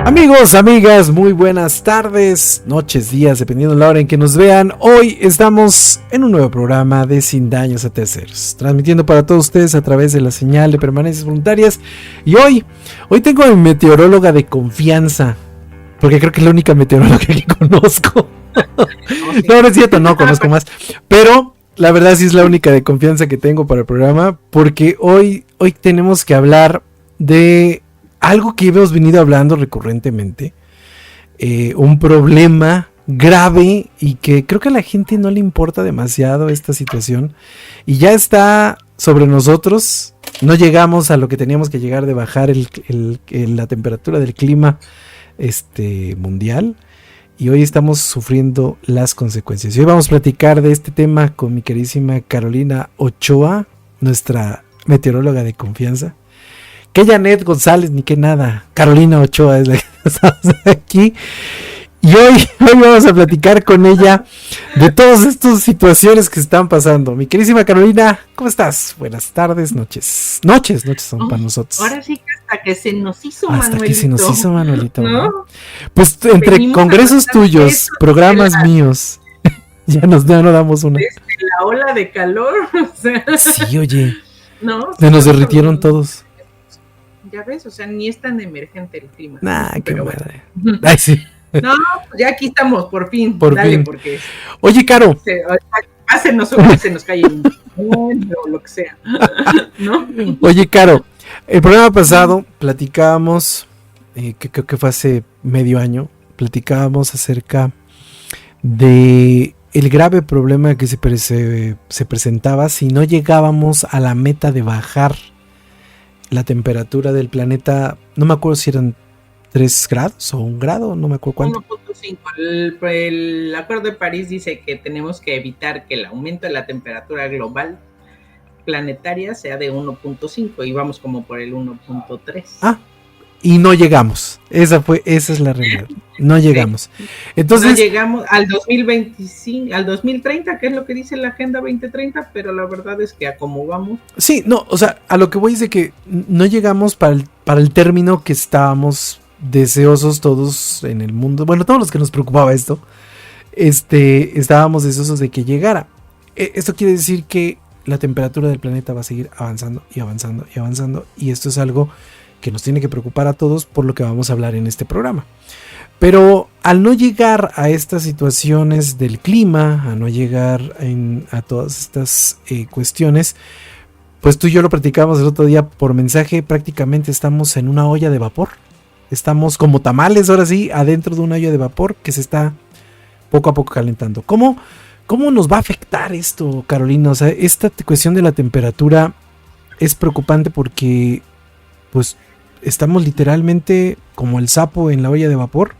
Amigos, amigas, muy buenas tardes, noches, días, dependiendo de la hora en que nos vean. Hoy estamos en un nuevo programa de Sin Daños a Terceros, transmitiendo para todos ustedes a través de la señal de permanencias voluntarias. Y hoy tengo a mi meteoróloga de confianza, porque creo que es la única meteoróloga que conozco. No es cierto, no conozco más, pero la verdad sí es la única de confianza que tengo para el programa, porque hoy tenemos que hablar de algo que hemos venido hablando recurrentemente, un problema grave y que creo que a la gente no le importa demasiado esta situación y ya está sobre nosotros. No llegamos a lo que teníamos que llegar de bajar la temperatura del clima mundial, y hoy estamos sufriendo las consecuencias. Y hoy vamos a platicar de este tema con mi queridísima Carolina Ochoa, nuestra meteoróloga de confianza. Que Janet González, ni que nada. Carolina Ochoa es la que estamos aquí. Y hoy vamos a platicar con ella de todas estas situaciones que están pasando. Mi queridísima Carolina, ¿cómo estás? Buenas tardes, noches. Noches son para nosotros. Ahora sí que hasta que se nos hizo, Manuelito. Hasta que se nos hizo, Manuelito, ¿no? Pues entre venimos congresos tuyos, programas míos, ya no damos una. La ola de calor, o sea. Sí, oye. No, se nos derritieron todos. Ya ves, o sea, ni es tan emergente el clima. Nah, qué madre. Bueno. Ay, sí. No, ya aquí estamos, por fin. Dale, fin. Porque oye, Caro. Se nos cae o lo que sea. ¿No? Oye, Caro, el programa pasado platicábamos, que creo que fue hace medio año, platicábamos acerca de el grave problema que se presentaba si no llegábamos a la meta de bajar la temperatura del planeta. No me acuerdo si eran 3 grados o 1 grado, no me acuerdo cuánto. 1.5. El Acuerdo de París dice que tenemos que evitar que el aumento de la temperatura global planetaria sea de 1.5 y vamos como por el 1.3. Y no llegamos. Esa es la realidad. No llegamos. Entonces, no llegamos al 2025, al 2030, que es lo que dice la Agenda 2030, pero la verdad es que a cómo vamos. Sí, no, o sea, a lo que voy es de que no llegamos para el término que estábamos deseosos todos en el mundo. Bueno, todos los que nos preocupaba esto, estábamos deseosos de que llegara. Esto quiere decir que la temperatura del planeta va a seguir avanzando y avanzando y avanzando, y esto es algo que nos tiene que preocupar a todos, por lo que vamos a hablar en este programa. Pero al no llegar a estas situaciones del clima, a no llegar a todas estas cuestiones, pues tú y yo lo platicábamos el otro día por mensaje, prácticamente estamos en una olla de vapor. Estamos como tamales, ahora sí, adentro de una olla de vapor que se está poco a poco calentando. ¿Cómo nos va a afectar esto, Carolina? O sea, esta cuestión de la temperatura es preocupante porque pues estamos literalmente como el sapo en la olla de vapor,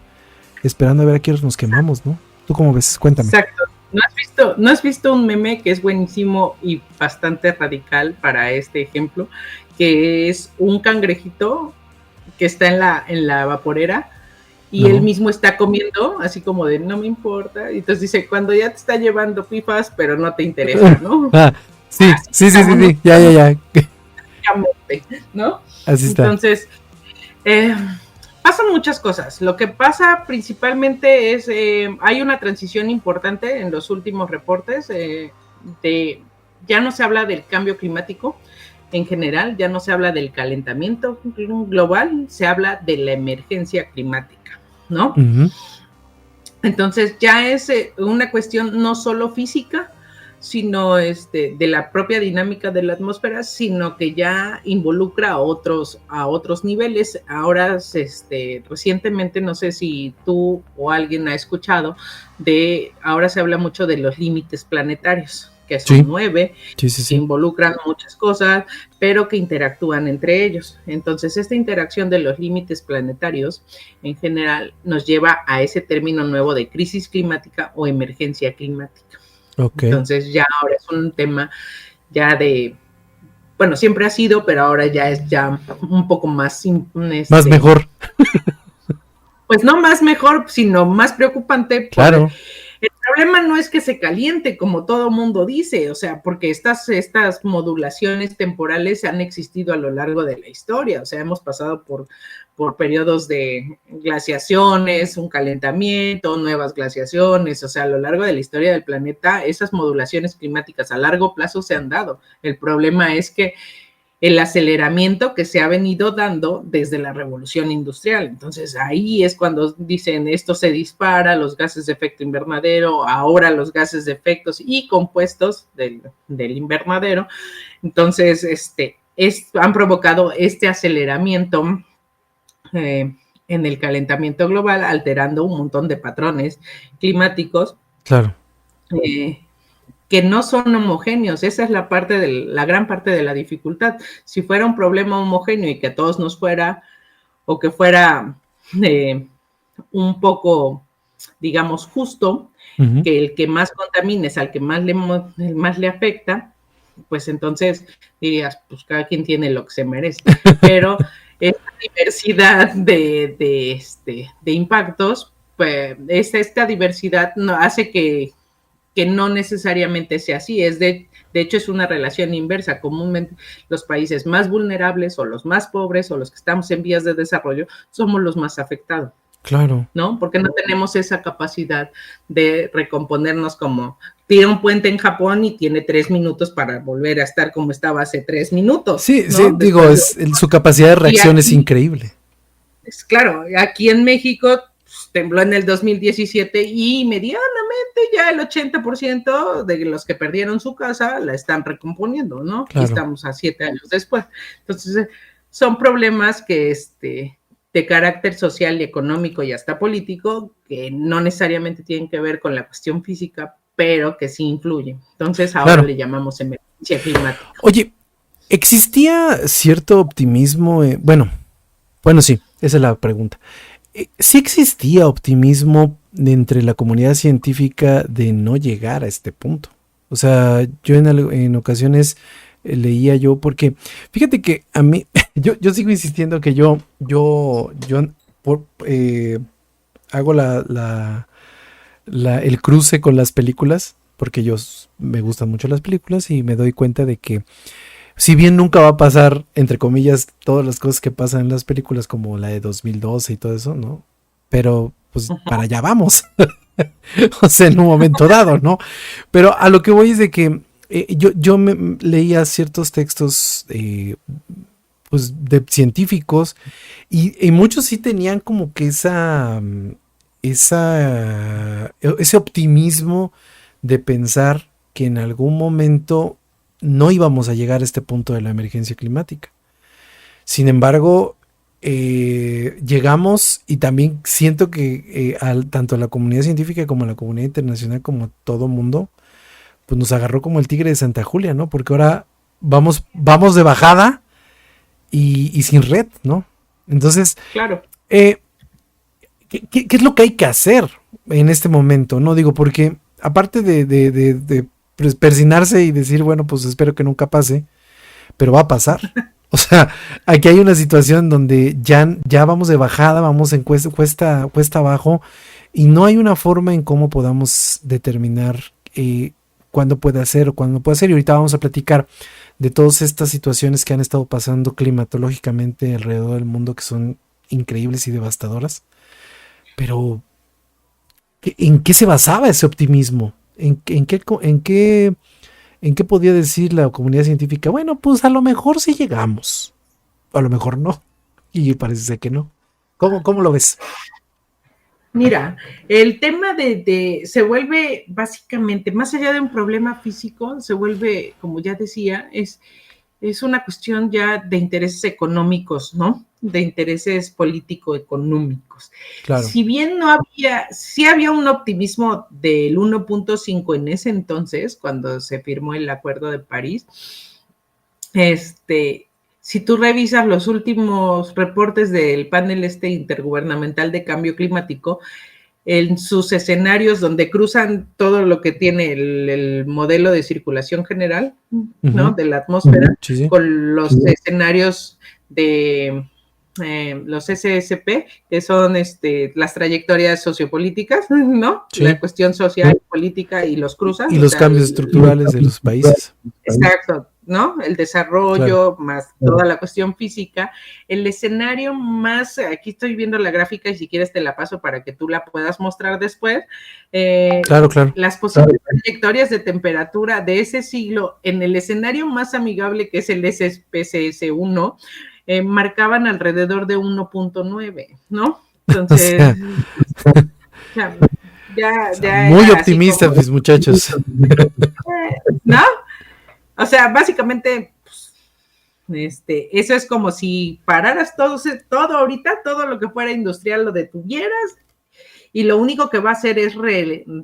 esperando a ver a quién nos quemamos, ¿no? ¿Tú cómo ves? Cuéntame. Exacto. ¿No has visto un meme que es buenísimo y bastante radical para este ejemplo? Que es un cangrejito que está en la vaporera y él mismo está comiendo, así como de no me importa. Y entonces dice, cuando ya te está llevando pifas, pero no te interesa, ¿no? Sí, ya. ¿No? Así está. Entonces, pasan muchas cosas. Lo que pasa principalmente es, hay una transición importante en los últimos reportes, ya no se habla del cambio climático en general, ya no se habla del calentamiento global, se habla de la emergencia climática, ¿no? Uh-huh. Entonces ya es una cuestión no solo física, sino de la propia dinámica de la atmósfera, sino que ya involucra a otros niveles. Ahora, recientemente, no sé si tú o alguien ha escuchado, ahora se habla mucho de los límites planetarios, que son 9, que involucran muchas cosas, pero que interactúan entre ellos. Entonces, esta interacción de los límites planetarios, en general, nos lleva a ese término nuevo de crisis climática o emergencia climática. Okay. Entonces ya ahora es un tema ya bueno, siempre ha sido, pero ahora ya es ya un poco más más mejor. Pues no más mejor, sino más preocupante. Claro. El problema no es que se caliente, como todo mundo dice, o sea, porque estas modulaciones temporales han existido a lo largo de la historia, o sea, hemos pasado por periodos de glaciaciones, un calentamiento, nuevas glaciaciones, o sea, a lo largo de la historia del planeta, esas modulaciones climáticas a largo plazo se han dado. El problema es que el aceleramiento que se ha venido dando desde la revolución industrial. Entonces ahí es cuando dicen esto se dispara, los gases de efecto invernadero, ahora los gases de efectos y compuestos del invernadero. Entonces, han provocado este aceleramiento en el calentamiento global, alterando un montón de patrones climáticos. Claro. Que no son homogéneos. Esa es la gran parte de la dificultad. Si fuera un problema homogéneo y que a todos nos fuera, o que fuera un poco, digamos, justo, que el que más contamine es al que más le afecta, pues entonces dirías, pues cada quien tiene lo que se merece. Pero esta diversidad de impactos, pues esta diversidad hace que no necesariamente sea así, de hecho es una relación inversa. Comúnmente los países más vulnerables o los más pobres o los que estamos en vías de desarrollo somos los más afectados. Claro. ¿No? Porque no tenemos esa capacidad de recomponernos, como tira un puente en Japón y tiene 3 minutos para volver a estar como estaba hace 3 minutos. Sí, ¿no? sí, digo, su capacidad de reacción es increíble. Claro, aquí en México tembló en el 2017 y medianamente ya el 80% de los que perdieron su casa la están recomponiendo, ¿no? Claro. Y estamos a 7 años después. Entonces, son problemas que de carácter social y económico y hasta político, que no necesariamente tienen que ver con la cuestión física, pero que sí influyen. Entonces, ahora le llamamos emergencia climática. Oye, ¿existía cierto optimismo? Bueno, sí, esa es la pregunta. ¿Sí existía optimismo entre la comunidad científica de no llegar a este punto? O sea, yo en ocasiones leía yo, porque fíjate que a mí, yo sigo insistiendo que yo hago el cruce con las películas, porque me gustan mucho las películas y me doy cuenta de que si bien nunca va a pasar, entre comillas, todas las cosas que pasan en las películas, como la de 2012 y todo eso, ¿no? Pero pues para allá vamos. O sea, en un momento dado, ¿no? Pero a lo que voy es de que yo leía ciertos textos pues de científicos y muchos sí tenían como que ese optimismo de pensar que en algún momento no íbamos a llegar a este punto de la emergencia climática. Sin embargo, llegamos, y también siento que tanto a la comunidad científica como a la comunidad internacional, como a todo mundo, pues nos agarró como el tigre de Santa Julia, ¿no? Porque ahora vamos de bajada y sin red, ¿no? Entonces, claro. ¿qué es lo que hay que hacer en este momento? No digo, porque aparte de persinarse y decir, bueno, pues espero que nunca pase, pero va a pasar. O sea, aquí hay una situación donde ya vamos de bajada, vamos en cuesta abajo, y no hay una forma en cómo podamos determinar cuándo puede hacer o cuándo no puede hacer. Y ahorita vamos a platicar de todas estas situaciones que han estado pasando climatológicamente alrededor del mundo, que son increíbles y devastadoras. Pero, ¿en qué se basaba ese optimismo? ¿En qué podía decir la comunidad científica? Bueno, pues a lo mejor sí llegamos, a lo mejor no, y parece ser que no. ¿Cómo lo ves? Mira, el tema se vuelve básicamente, más allá de un problema físico, se vuelve, como ya decía, es una cuestión ya de intereses económicos, ¿no? De intereses político-económicos. Claro. Si bien sí había un optimismo del 1.5 en ese entonces, cuando se firmó el Acuerdo de París, si tú revisas los últimos reportes del panel intergubernamental de cambio climático, en sus escenarios donde cruzan todo lo que tiene el modelo de circulación general, ¿no? De la atmósfera, sí. con los escenarios de los SSP, que son las trayectorias sociopolíticas, ¿no? Sí. La cuestión social, política y los cruzas. Y los cambios estructurales de los países. Exacto, ¿no? El desarrollo, más toda la cuestión física. El escenario más, aquí estoy viendo la gráfica y si quieres te la paso para que tú la puedas mostrar después. Claro. Las posibles trayectorias de temperatura de ese siglo en el escenario más amigable, que es el SPCS1, marcaban alrededor de 1.9, ¿no? Entonces, ya muy optimistas, mis muchachos. ¿No? O sea, básicamente, pues, eso es como si pararas todo ahorita, todo lo que fuera industrial lo detuvieras y lo único que va a hacer es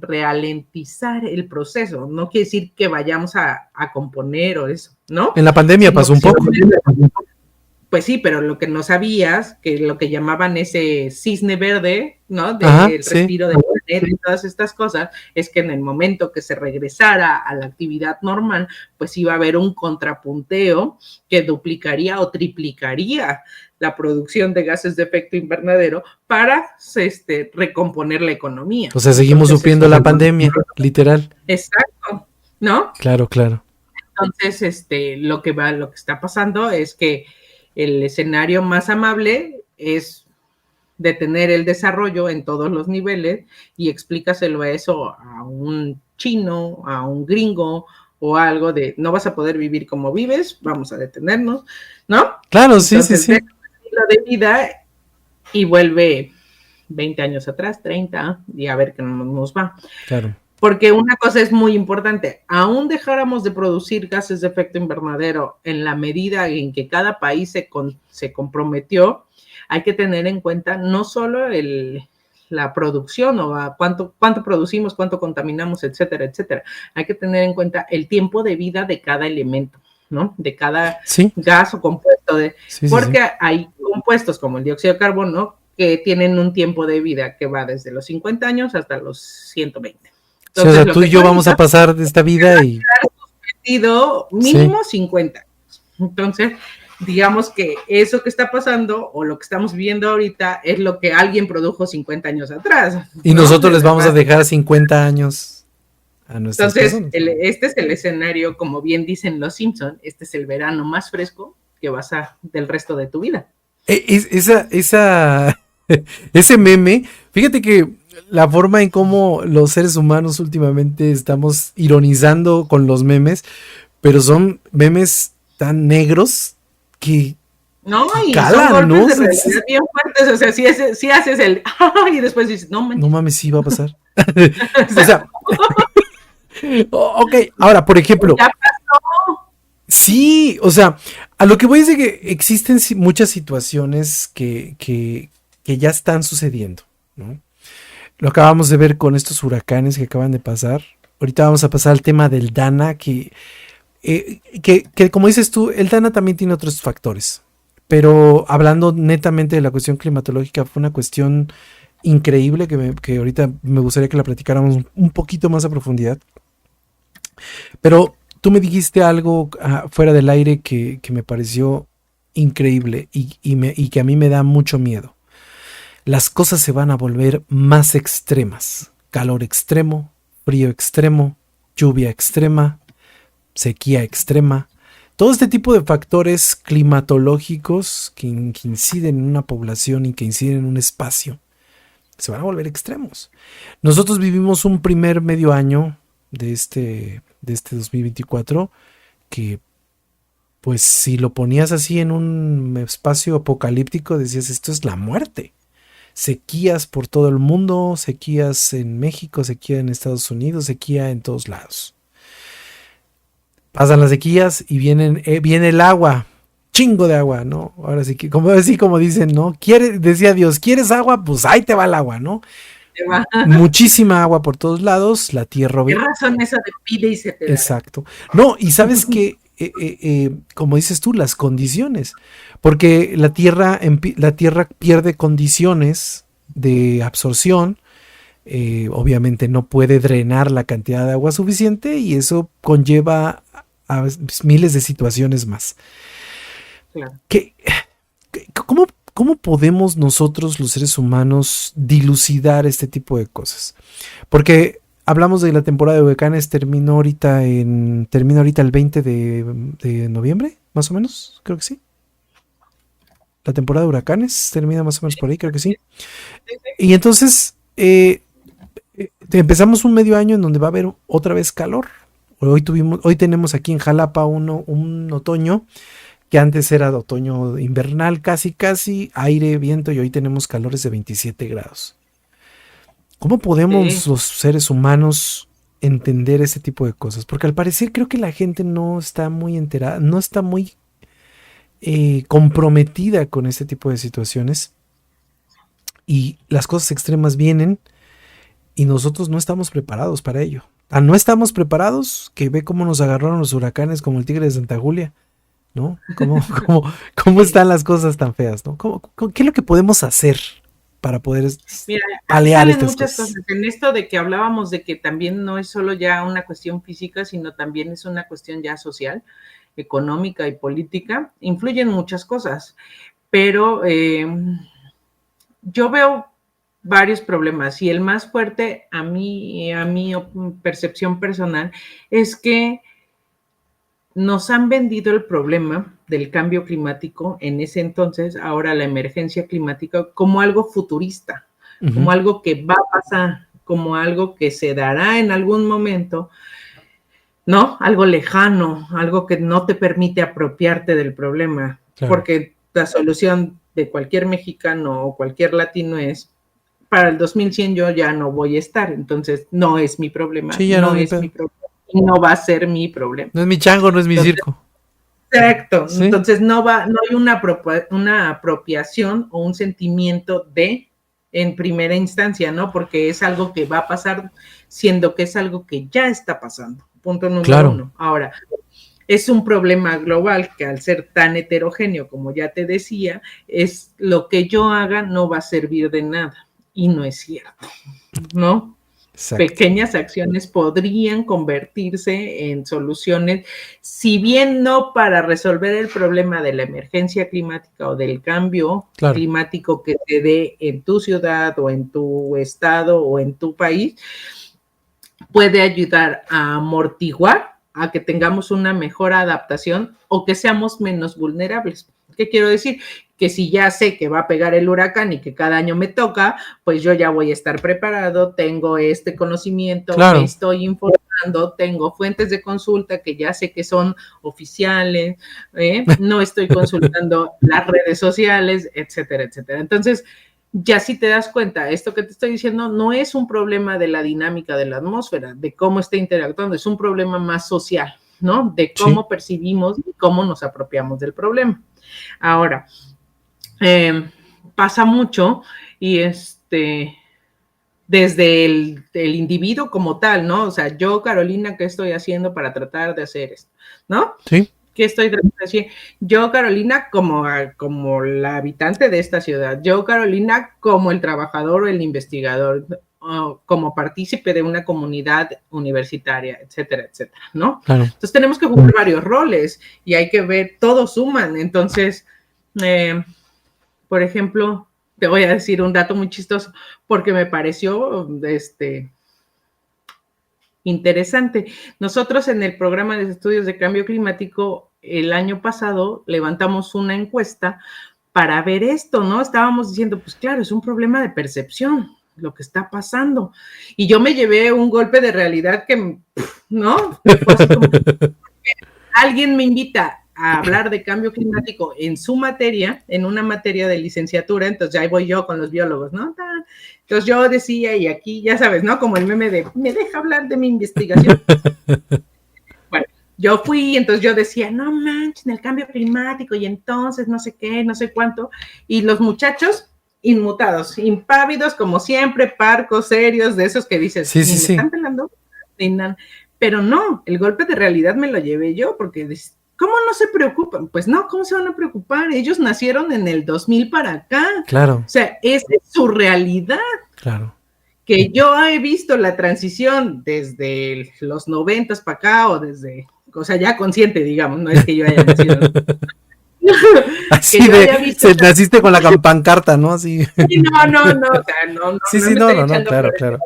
ralentizar el proceso. No quiere decir que vayamos a componer o eso, ¿no? En la pandemia pasó un poco. Pues sí, pero lo que no sabías, que lo que llamaban ese cisne verde, ¿no? Del respiro del planeta y todas estas cosas, es que en el momento que se regresara a la actividad normal, pues iba a haber un contrapunteo que duplicaría o triplicaría la producción de gases de efecto invernadero para recomponer la economía. O sea, seguimos sufriendo la pandemia, literal. Exacto, ¿no? Claro. Entonces, lo que está pasando es que el escenario más amable es detener el desarrollo en todos los niveles y explícaselo a eso a un chino, a un gringo o algo de no vas a poder vivir como vives, vamos a detenernos, ¿no? Claro, Entonces, sí. deja el estilo de vida y vuelve 20 años atrás, 30, y a ver qué nos va. Claro. Porque una cosa es muy importante, aún dejáramos de producir gases de efecto invernadero en la medida en que cada país se comprometió, hay que tener en cuenta no solo la producción o cuánto producimos, cuánto contaminamos, etcétera, etcétera. Hay que tener en cuenta el tiempo de vida de cada elemento, ¿no? De cada gas o compuesto. Porque hay compuestos como el dióxido de carbono que tienen un tiempo de vida que va desde los 50 años hasta los 120. Entonces, o sea, tú y yo vamos a pasar de esta vida y mínimo 50 años. Entonces, digamos que eso que está pasando o lo que estamos viendo ahorita es lo que alguien produjo 50 años atrás. Y nosotros les vamos a dejar 50 años a nuestras personas. Este es el escenario, como bien dicen los Simpson, este es el verano más fresco que vas del resto de tu vida. Ese meme, fíjate que la forma en cómo los seres humanos últimamente estamos ironizando con los memes, pero son memes tan negros que no, y calan, son golpes ¿no? de realidad bien fuertes, o sea, si haces el y después dices, no mames, sí va a pasar. O sea, ok, ahora, por ejemplo, ya pasó. Sí, o sea, a lo que voy es de que existen muchas situaciones que ya están sucediendo, ¿no? Lo acabamos de ver con estos huracanes que acaban de pasar. Ahorita vamos a pasar al tema del Dana, que como dices tú, el Dana también tiene otros factores. Pero hablando netamente de la cuestión climatológica, fue una cuestión increíble que ahorita me gustaría que la platicáramos un poquito más a profundidad. Pero tú me dijiste algo fuera del aire que me pareció increíble y que a mí me da mucho miedo. Las cosas se van a volver más extremas. Calor extremo, frío extremo, lluvia extrema, sequía extrema. Todo este tipo de factores climatológicos que inciden en una población y que inciden en un espacio se van a volver extremos. Nosotros vivimos un primer medio año de este 2024 que, pues, si lo ponías así en un espacio apocalíptico, decías, esto es la muerte. Sequías por todo el mundo, sequías en México, sequía en Estados Unidos, sequía en todos lados. Pasan las sequías y viene el agua, chingo de agua, ¿no? Ahora sí que, como dicen, ¿no? Decía Dios, ¿quieres agua? Pues ahí te va el agua, ¿no? Muchísima agua por todos lados, la tierra. ¿Qué razón esa de pide y se te da? Exacto. No, y sabes que, como dices tú, las condiciones, porque la tierra pierde condiciones de absorción, obviamente no puede drenar la cantidad de agua suficiente y eso conlleva a miles de situaciones más. Claro. ¿cómo podemos nosotros, los seres humanos, dilucidar este tipo de cosas? Porque hablamos de la temporada de huracanes, termina ahorita el 20 de noviembre, más o menos, creo que sí. La temporada de huracanes termina más o menos por ahí, creo que sí. Y entonces empezamos un medio año en donde va a haber otra vez calor. Hoy tenemos aquí en Jalapa un otoño que antes era de otoño invernal, casi, aire, viento, y hoy tenemos calores de 27 grados. ¿Cómo podemos los seres humanos entender ese tipo de cosas? Porque al parecer creo que la gente no está muy enterada, no está muy comprometida con este tipo de situaciones, y las cosas extremas vienen y nosotros no estamos preparados para ello. No estamos preparados, que ve cómo nos agarraron los huracanes como el tigre de Santa Julia, ¿no? ¿Cómo están las cosas tan feas, ¿no? ¿Qué es lo que podemos hacer para poder paliar estas cosas? En esto de que hablábamos de que también no es solo ya una cuestión física, sino también es una cuestión ya social, económica y política, influyen muchas cosas, pero yo veo varios problemas, y el más fuerte a mi percepción personal es que nos han vendido el problema del cambio climático en ese entonces, ahora la emergencia climática, como algo futurista, como algo que va a pasar, como algo que se dará en algún momento, ¿no? Algo lejano, algo que no te permite apropiarte del problema, claro. Porque la solución de cualquier mexicano o cualquier latino es: para el 2100 yo ya no voy a estar, entonces no es mi problema, sí, no es mi problema, y no va a ser mi problema. No es mi chango, no es mi circo. Exacto, ¿sí? Entonces no hay una apropiación o un sentimiento en primera instancia, ¿no? Porque es algo que va a pasar, siendo que es algo que ya está pasando. Punto número uno. Ahora, es un problema global que, al ser tan heterogéneo, como ya te decía, es lo que yo haga no va a servir de nada. Y no es cierto, ¿no? Exacto. Pequeñas acciones podrían convertirse en soluciones, si bien no para resolver el problema de la emergencia climática o del cambio climático que se dé en tu ciudad o en tu estado o en tu país, puede ayudar a amortiguar, a que tengamos una mejor adaptación o que seamos menos vulnerables. ¿Qué quiero decir? Que si ya sé que va a pegar el huracán y que cada año me toca, pues yo ya voy a estar preparado, tengo este conocimiento, me estoy informando, tengo fuentes de consulta que ya sé que son oficiales, no estoy consultando las redes sociales, etcétera, etcétera. Entonces, ya si te das cuenta, esto que te estoy diciendo no es un problema de la dinámica de la atmósfera, de cómo está interactuando, es un problema más social, ¿no? De cómo percibimos y cómo nos apropiamos del problema. Ahora, pasa mucho y desde el individuo como tal, ¿no? O sea, yo, Carolina, ¿qué estoy haciendo para tratar de hacer esto? ¿No? Sí. ¿Qué estoy tratando de hacer? Yo, Carolina, como la habitante de esta ciudad, yo, Carolina, como el trabajador o el investigador, como partícipe de una comunidad universitaria, etcétera, etcétera, ¿no? Claro. Entonces tenemos que jugar varios roles y hay que ver, todos suman. Entonces, por ejemplo, te voy a decir un dato muy chistoso porque me pareció interesante. Nosotros en el programa de estudios de cambio climático el año pasado levantamos una encuesta para ver esto, ¿no? Estábamos diciendo, pues claro, es un problema de percepción lo que está pasando. Y yo me llevé un golpe de realidad que, ¿no? Pues como que alguien me invita a hablar de cambio climático en su materia, en una materia de licenciatura, entonces ahí voy yo con los biólogos, ¿no? Entonces yo decía, y aquí ya sabes, ¿no? Como el meme de, me deja hablar de mi investigación. Bueno, yo fui, entonces yo decía, no manches, en el cambio climático, y entonces no sé qué, no sé cuánto, y los muchachos inmutados, impávidos, como siempre, parcos, serios, de esos que dices, me están pelando, pero no, el golpe de realidad me lo llevé yo, porque ¿cómo no se preocupan? Pues no, ¿cómo se van a preocupar? Ellos nacieron en el 2000 para acá. Claro. O sea, esa es su realidad. Claro. Que yo he visto la transición desde los 90 para acá, o sea, ya consciente, digamos, no es que yo haya nacido. Así naciste con la pancarta, ¿no? Así. Sí, no, o sea, no sí, me no, estoy echando claro.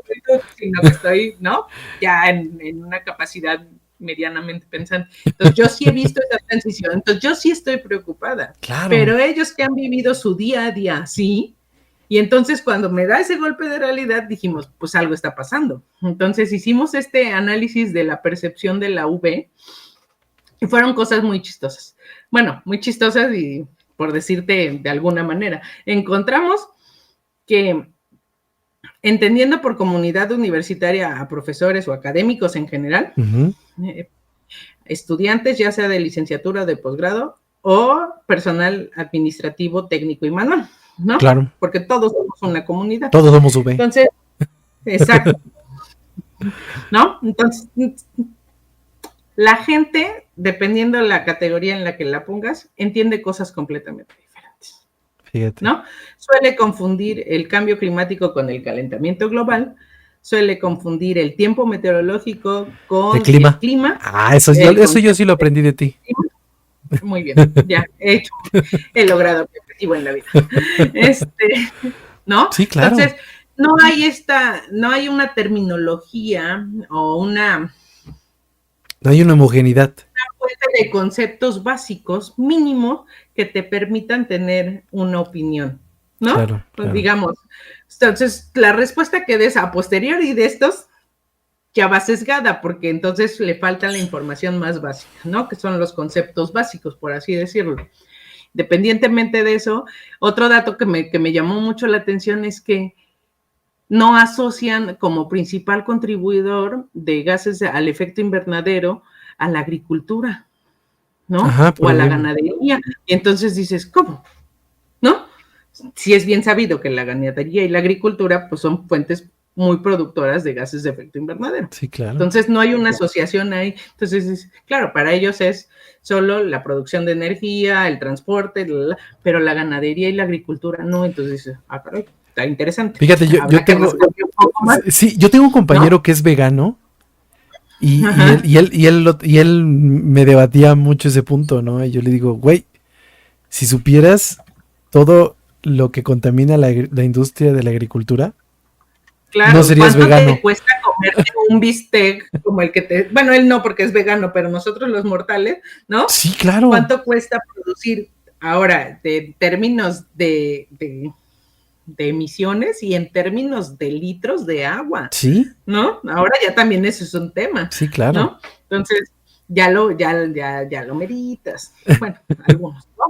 Sino que estoy, ¿no? Ya en una capacidad medianamente pensante. Entonces yo sí he visto esa transición, entonces yo sí estoy preocupada. Claro. Pero ellos que han vivido su día a día, sí. Y entonces cuando me da ese golpe de realidad, dijimos, pues algo está pasando. Entonces hicimos este análisis de la percepción de la V y fueron cosas muy chistosas. Bueno, muy chistosas y por decirte de alguna manera. Encontramos que entendiendo por comunidad universitaria a profesores o académicos en general, estudiantes ya sea de licenciatura o de posgrado o personal administrativo, técnico y manual, ¿no? Claro. Porque todos somos una comunidad. Todos somos V. Entonces, exacto. ¿No? Entonces, la gente, dependiendo de la categoría en la que la pongas, entiende cosas completamente diferentes. Fíjate. ¿No? Suele confundir el cambio climático con el calentamiento global, suele confundir el tiempo meteorológico con el clima. Ah, eso yo sí lo aprendí de ti. Muy bien, ya he logrado mi objetivo en la vida. ¿No? Sí, claro. Entonces, no hay una terminología o no hay una homogeneidad. Una fuente de conceptos básicos mínimo que te permitan tener una opinión, ¿no? Claro. Pues digamos, entonces la respuesta que des a posteriori de estos ya va sesgada, porque entonces le falta la información más básica, ¿no? Que son los conceptos básicos, por así decirlo. Independientemente de eso, otro dato que me llamó mucho la atención es que no asocian como principal contribuidor de gases al efecto invernadero a la agricultura, ¿no? Ajá, o a la ganadería. Y entonces dices, ¿cómo? ¿No? Sí es bien sabido que la ganadería y la agricultura pues son fuentes muy productoras de gases de efecto invernadero. Sí, claro. Entonces no hay una asociación ahí. Entonces, claro, para ellos es solo la producción de energía, el transporte, pero la ganadería y la agricultura no. Entonces, caray, está interesante. Fíjate, yo tengo un compañero que es vegano y él me debatía mucho ese punto, ¿no? Y yo le digo, güey, si supieras todo lo que contamina la industria de la agricultura, claro, no serías vegano. ¿Cuánto te cuesta comerte un bistec como el que bueno, él no porque es vegano, pero nosotros los mortales, ¿no? Sí, claro. ¿Cuánto cuesta producir ahora de términos de emisiones y en términos de litros de agua? Sí. ¿No? Ahora ya también eso es un tema. Sí, claro. ¿No? Entonces, ya lo meritas. Bueno, algunos, ¿no?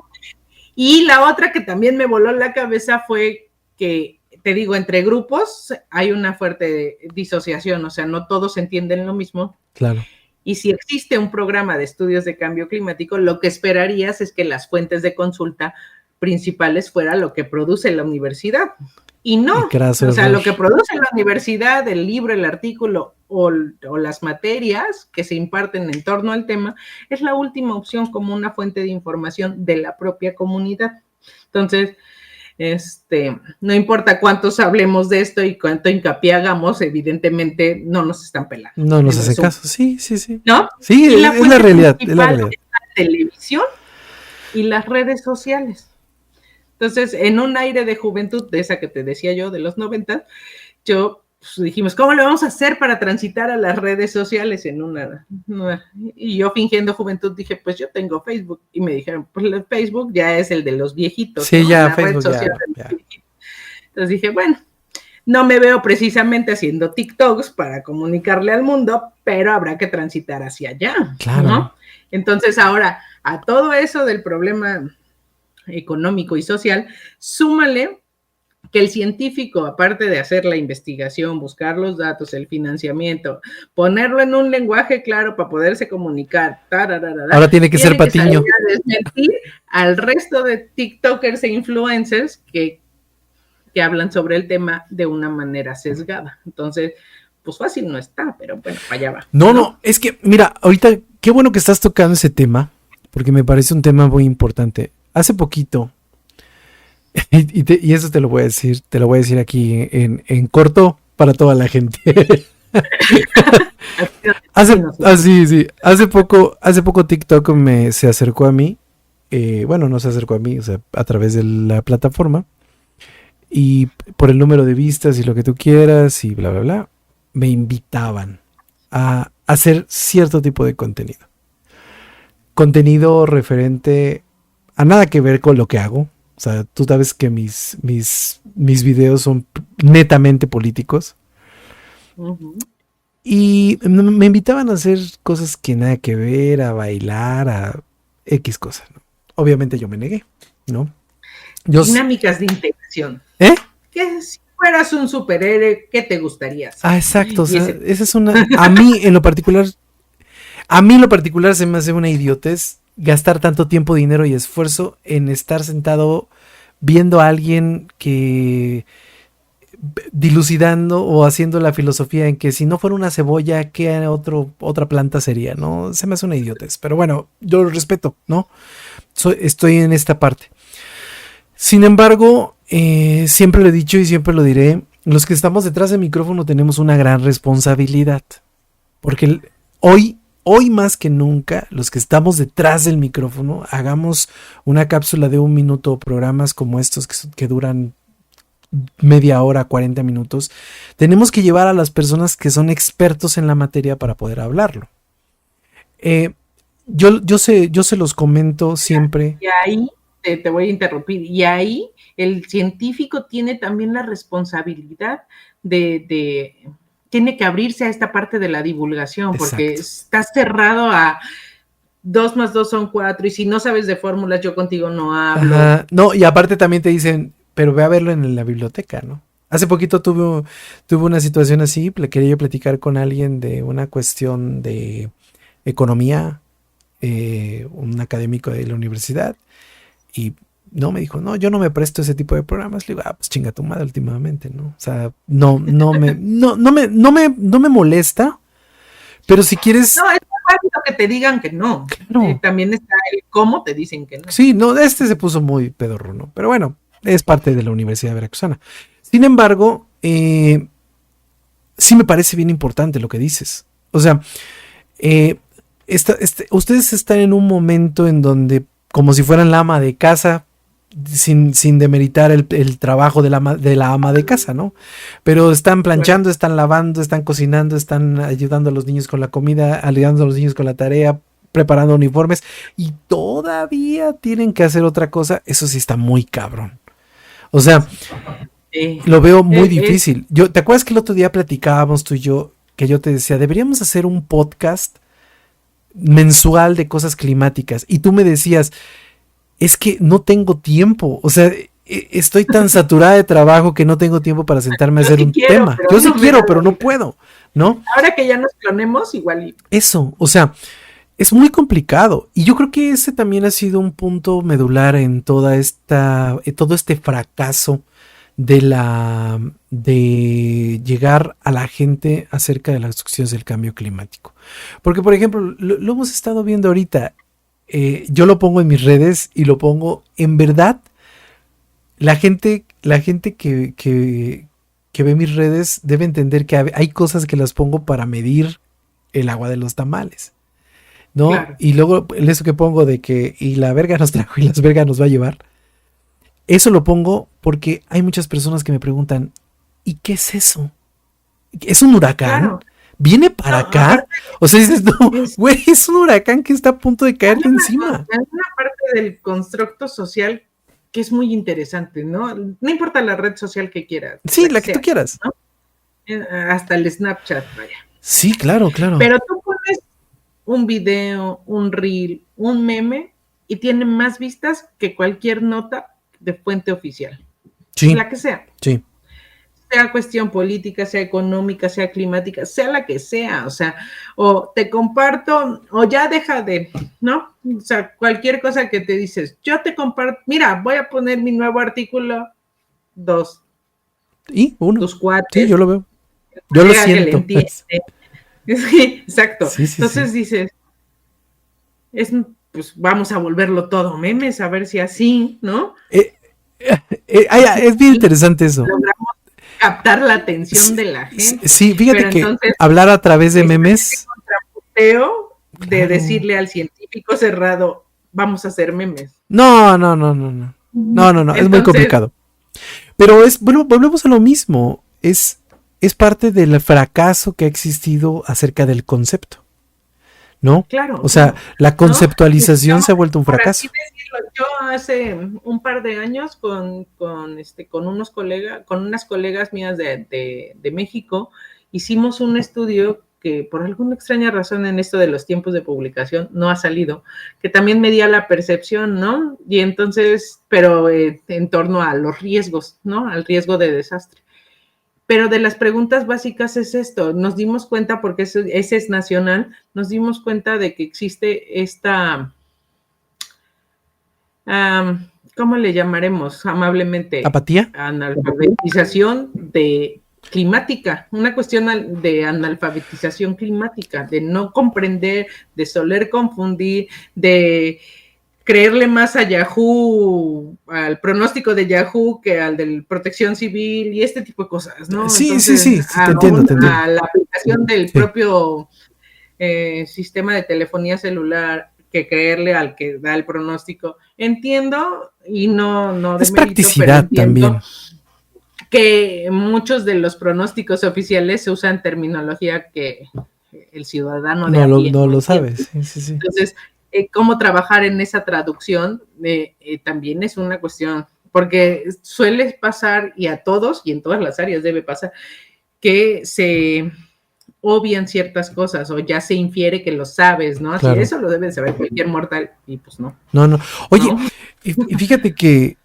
Y la otra que también me voló la cabeza fue que, te digo, entre grupos hay una fuerte disociación, o sea, no todos entienden lo mismo. Claro. Y si existe un programa de estudios de cambio climático, lo que esperarías es que las fuentes de consulta principales fuera lo que produce la universidad. Y no, o sea, lo que produce la universidad, el libro, el artículo o las materias que se imparten en torno al tema, es la última opción como una fuente de información de la propia comunidad. Entonces, no importa cuántos hablemos de esto y cuánto hincapié hagamos, evidentemente no nos están pelando. No nos hacen caso, sí. ¿No? Sí, es la realidad. Es la televisión y las redes sociales. Entonces, en un aire de juventud, de esa que te decía yo, de los 90, dijimos, ¿cómo lo vamos a hacer para transitar a las redes sociales y yo fingiendo juventud dije, pues yo tengo Facebook, y me dijeron, pues el Facebook ya es el de los viejitos, sí, ¿no? ya, la Facebook, red social ya. Entonces dije, bueno, no me veo precisamente haciendo TikToks para comunicarle al mundo, pero habrá que transitar hacia allá, claro. ¿no? Entonces ahora, a todo eso del problema económico y social, súmale que el científico, aparte de hacer la investigación, buscar los datos, el financiamiento, ponerlo en un lenguaje claro para poderse comunicar, ahora tiene que ser Patiño. Desmentir al resto de TikTokers e influencers que hablan sobre el tema de una manera sesgada. Entonces, pues fácil no está, pero bueno, para allá va. No, es que, mira, ahorita, qué bueno que estás tocando ese tema, porque me parece un tema muy importante. Hace poquito, y eso te lo voy a decir aquí en corto para toda la gente. Hace poco TikTok se acercó a mí bueno, no se acercó a mí, o sea, a través de la plataforma, y por el número de vistas y lo que tú quieras y bla, bla, bla, me invitaban a hacer cierto tipo de contenido. Contenido referente a nada que ver con lo que hago. O sea, tú sabes que mis videos son netamente políticos. Ujú. Y me invitaban a hacer cosas que nada que ver, a bailar, a X cosas, ¿no? Obviamente yo me negué, ¿no? Yo, Dinámicas de integración. ¿eh? Que si fueras un superhéroe, ¿qué te gustaría hacer? Ah, exacto. O Y sea, ese, esa es una. A mí en lo particular se me hace una idiotez gastar tanto tiempo, dinero y esfuerzo en estar sentado viendo a alguien que dilucidando o haciendo la filosofía en que si no fuera una cebolla, ¿qué otra planta sería? ¿No? Se me hace una idiotez. Pero bueno, yo lo respeto, ¿no? Estoy en esta parte. Sin embargo, siempre lo he dicho y siempre lo diré, los que estamos detrás del micrófono tenemos una gran responsabilidad. Porque hoy más que nunca, los que estamos detrás del micrófono, hagamos una cápsula de 1 minuto, programas como estos que duran media hora, 40 minutos, tenemos que llevar a las personas que son expertos en la materia para poder hablarlo. Yo se los comento siempre. y ahí te voy a interrumpir. Y ahí el científico tiene también la responsabilidad tiene que abrirse a esta parte de la divulgación, porque Exacto. estás cerrado a 2 más 2 son 4, y si no sabes de fórmulas, yo contigo no hablo. Ajá. No, y aparte también te dicen, pero ve a verlo en la biblioteca, ¿no? Hace poquito tuve una situación así, quería yo platicar con alguien de una cuestión de economía, un académico de la universidad, y no, me dijo, no, yo no me presto ese tipo de programas. Le digo, pues chinga tu madre últimamente, ¿no? O sea, no me molesta, pero si quieres. No, es válido que te digan que no. Claro. También está el cómo te dicen que no. Sí, no, se puso muy pedorro, ¿no? Pero bueno, es parte de la Universidad Veracruzana. Sin embargo, sí me parece bien importante lo que dices. O sea, ustedes están en un momento en donde, como si fueran la ama de casa, sin demeritar el trabajo de la ama de casa, ¿no? Pero están planchando, bueno, están lavando, están cocinando, están ayudando a los niños con la comida, ayudando a los niños con la tarea, preparando uniformes, y todavía tienen que hacer otra cosa. Eso sí está muy cabrón. O sea, lo veo muy difícil. ¿Te acuerdas que el otro día platicábamos tú y yo, que yo te decía, deberíamos hacer un podcast mensual de cosas climáticas? Y tú me decías, es que no tengo tiempo, o sea, estoy tan saturada de trabajo que no tengo tiempo para sentarme a hacer un tema. Yo sí quiero, pero no puedo, ¿no? Ahora que ya nos clonemos, igual. Eso, o sea, es muy complicado. Y yo creo que ese también ha sido un punto medular en todo este fracaso de llegar a la gente acerca de las cuestiones del cambio climático. Porque, por ejemplo, lo hemos estado viendo ahorita. Yo lo pongo en mis redes y lo pongo en verdad. La gente que ve mis redes debe entender que hay cosas que las pongo para medir el agua de los tamales, ¿no? Claro. Y luego eso que pongo de que y la verga nos trajo y las vergas nos va a llevar. Eso lo pongo porque hay muchas personas que me preguntan, ¿y qué es eso? ¿Es un huracán? Claro. ¿Viene para acá? O sea, dices, no, güey, es un huracán que está a punto de caerte encima. Hay una parte del constructo social que es muy interesante, ¿no? No importa la red social que quieras. Sí, la que tú quieras. ¿No? Hasta el Snapchat, vaya. Sí, claro, claro. Pero tú pones un video, un reel, un meme y tiene más vistas que cualquier nota de fuente oficial. Sí. La que sea. Sí. Sea cuestión política, sea económica, sea climática, sea la que sea, o sea, o te comparto, o ya deja de, ¿no? O sea, cualquier cosa que te dices, yo te comparto, mira, voy a poner mi nuevo artículo 2. ¿Y? 1. Tus cuates. Sí, yo lo veo. Yo lo siento. Sí, exacto. Sí, sí, entonces sí. Dices, pues vamos a volverlo todo memes, a ver si así, ¿no? Es bien interesante eso. Logramos captar la atención de la gente. Sí, fíjate que entonces, hablar a través de memes. Contraputeo de decirle al científico cerrado, vamos a hacer memes. No, es muy complicado. Pero bueno, volvemos a lo mismo. Es parte del fracaso que ha existido acerca del concepto, ¿no? Claro. O sea, la conceptualización, ¿no?, se ha vuelto un fracaso. Por así decirlo, yo hace un par de años con unas colegas mías de México, hicimos un estudio que por alguna extraña razón en esto de los tiempos de publicación no ha salido, que también medía la percepción, ¿no? Y entonces, pero en torno a los riesgos, ¿no? Al riesgo de desastre. Pero de las preguntas básicas es esto, nos dimos cuenta, porque ese es nacional, nos dimos cuenta de que existe esta, ¿cómo le llamaremos amablemente? ¿Apatía? Analfabetización climática, una cuestión de analfabetización climática, de no comprender, de soler confundir, de creerle más a Yahoo, al pronóstico de Yahoo que al de Protección Civil y este tipo de cosas, ¿no? Sí, entonces, sí, te entiendo. A la aplicación del propio sistema de telefonía celular que creerle al que da el pronóstico. Entiendo y no es practicidad también. Que muchos de los pronósticos oficiales se usan terminología que el ciudadano de a pie no lo sabe. Sí. Entonces, cómo trabajar en esa traducción también es una cuestión, porque suele pasar, y a todos y en todas las áreas debe pasar, que se obvian ciertas cosas o ya se infiere que lo sabes, ¿no? Así, claro. Eso lo debe saber cualquier mortal y pues no. No. Oye, ¿no? Y fíjate que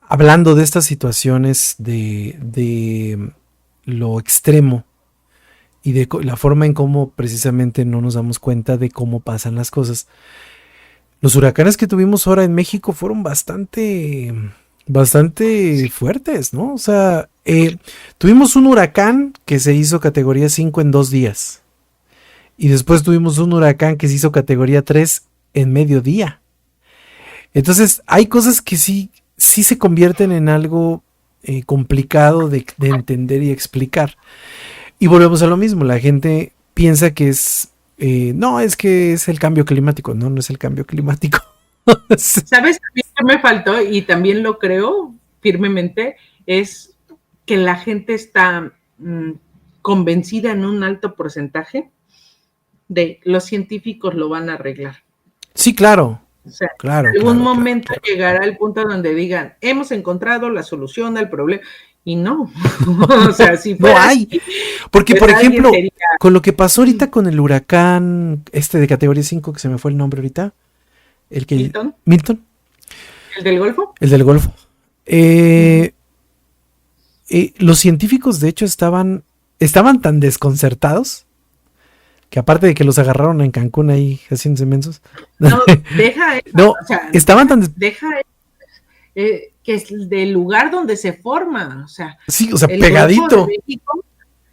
hablando de estas situaciones de lo extremo y de la forma en cómo precisamente no nos damos cuenta de cómo pasan las cosas, los huracanes que tuvimos ahora en México fueron bastante fuertes, ¿no? O sea, tuvimos un huracán que se hizo categoría 5 en 2 días. Y después tuvimos un huracán que se hizo categoría 3 en mediodía. Entonces, hay cosas que sí se convierten en algo complicado de entender y explicar. Y volvemos a lo mismo, la gente piensa que es que es el cambio climático. No es el cambio climático. ¿Sabes? A mí que me faltó, y también lo creo firmemente, es que la gente está convencida en un alto porcentaje de los científicos lo van a arreglar. Sí, claro. O sea, claro, en algún momento llegará el punto donde digan, hemos encontrado la solución al problema. Y no, o sea, si no hay, porque por ejemplo, con lo que pasó ahorita con el huracán de categoría 5, que se me fue el nombre ahorita, Milton. ¿El del Golfo? El del Golfo. Los científicos de hecho estaban tan desconcertados que aparte de que los agarraron en Cancún ahí haciéndose mensos. No, deja eso. No, o sea, estaban tan... Deja que es del lugar donde se forma, o sea... Sí, o sea, pegadito.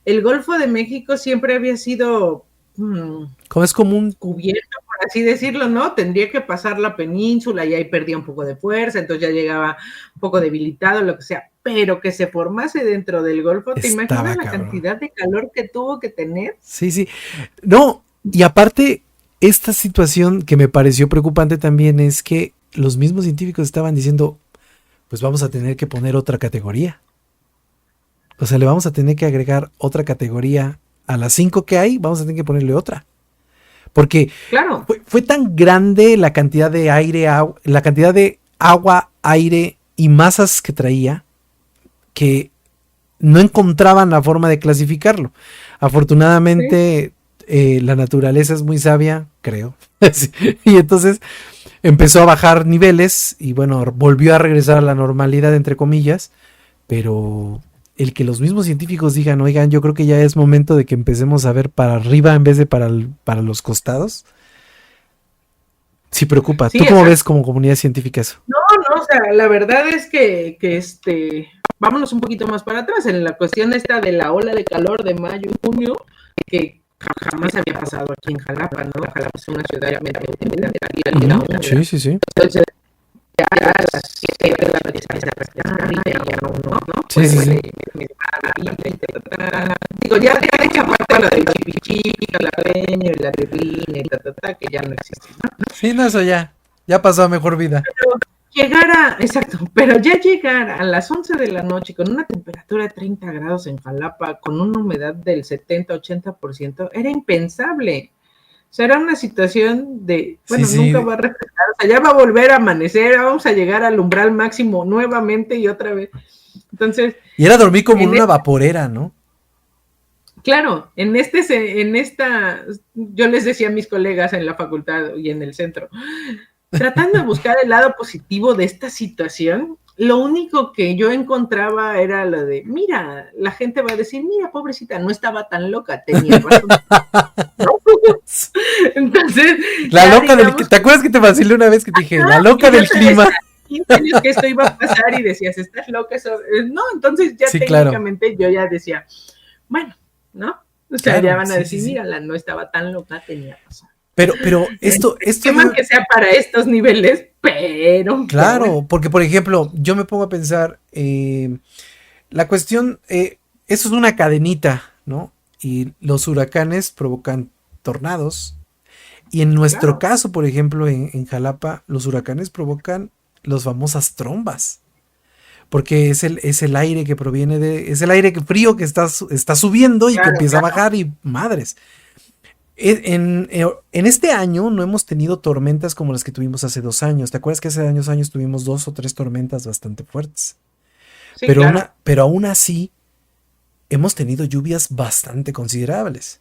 El Golfo de México siempre había sido... como es común. Cubierto, por así decirlo, ¿no? Tendría que pasar la península y ahí perdía un poco de fuerza, entonces ya llegaba un poco debilitado, lo que sea. Pero que se formase dentro del Golfo, ¿te imaginas la cantidad de calor que tuvo que tener? Sí. No, y aparte, esta situación que me pareció preocupante también es que los mismos científicos estaban diciendo, pues vamos a tener que poner otra categoría. O sea, le vamos a tener que agregar otra categoría a las 5 que hay, vamos a tener que ponerle otra. Porque claro. fue tan grande la cantidad de la cantidad de agua, aire y masas que traía, que no encontraban la forma de clasificarlo. Afortunadamente, la naturaleza es muy sabia, creo. Y entonces empezó a bajar niveles y bueno, volvió a regresar a la normalidad, entre comillas, pero el que los mismos científicos digan, oigan, yo creo que ya es momento de que empecemos a ver para arriba en vez de para los costados, sí preocupa. Sí, ¿tú cómo ves como comunidad científica eso? No, o sea, la verdad es que vámonos un poquito más para atrás, en la cuestión esta de la ola de calor de mayo y junio, que jamás había pasado aquí en Jalapa, ¿no? Jalapa es una ciudad realmente Sí. Entonces, ya a las 7 de la noche ya uno, ¿no? Sí. Digo, ya hecha parte lo del chipichica, la oaxaqueño y la neblina y que ya no existe, ¿no? Sí, no, eso ya pasó a mejor vida. Pero ya llegar a las 11 de la noche con una temperatura de 30 grados en Jalapa, con una humedad del 70-80%, era impensable. O sea, era una situación de, bueno, sí, nunca va a refrescar, o sea, ya va a volver a amanecer, vamos a llegar al umbral máximo nuevamente y otra vez. Entonces. Y era dormir como en una vaporera, ¿no? Claro, en esta, yo les decía a mis colegas en la facultad y en el centro, tratando de buscar el lado positivo de esta situación, lo único que yo encontraba era lo de, mira, la gente va a decir, mira, pobrecita, no estaba tan loca, tenía razón. Entonces, la loca digamos, del, ¿te acuerdas que te vacilé una vez que te dije, la loca del clima? 15 años que esto iba a pasar y decías, ¿estás loca? No, entonces ya sí, técnicamente claro. Yo ya decía, bueno, ¿no? O sea, claro, ya van a decir, sí. Mira, no estaba tan loca, tenía razón. Pero esto no que sea para estos niveles, pero claro, pero bueno. Porque por ejemplo, yo me pongo a pensar, la cuestión, eso es una cadenita, ¿no? Y los huracanes provocan tornados. Y en nuestro caso, por ejemplo, en Jalapa, los huracanes provocan las famosas trombas. Porque es el aire que proviene es el aire frío que está subiendo y que empieza a bajar y madres. En este año no hemos tenido tormentas como las que tuvimos hace 2 años. ¿Te acuerdas que hace años tuvimos 2 o 3 tormentas bastante fuertes? Sí, pero, claro. Pero aún así hemos tenido lluvias bastante considerables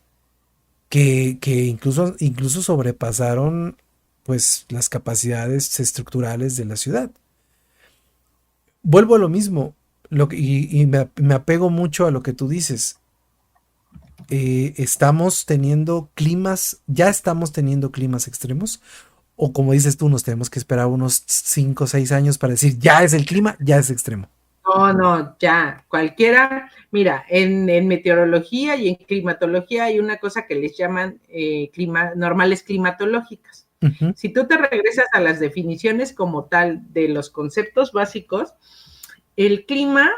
que incluso sobrepasaron pues las capacidades estructurales de la ciudad. Vuelvo a lo mismo y me apego mucho a lo que tú dices. Estamos teniendo climas extremos, o como dices tú, nos tenemos que esperar unos 5 o 6 años para decir, ya es el clima, ya es extremo. No, ya, cualquiera, mira, en meteorología y en climatología hay una cosa que les llaman normales climatológicas. Uh-huh. Si tú te regresas a las definiciones como tal de los conceptos básicos, el clima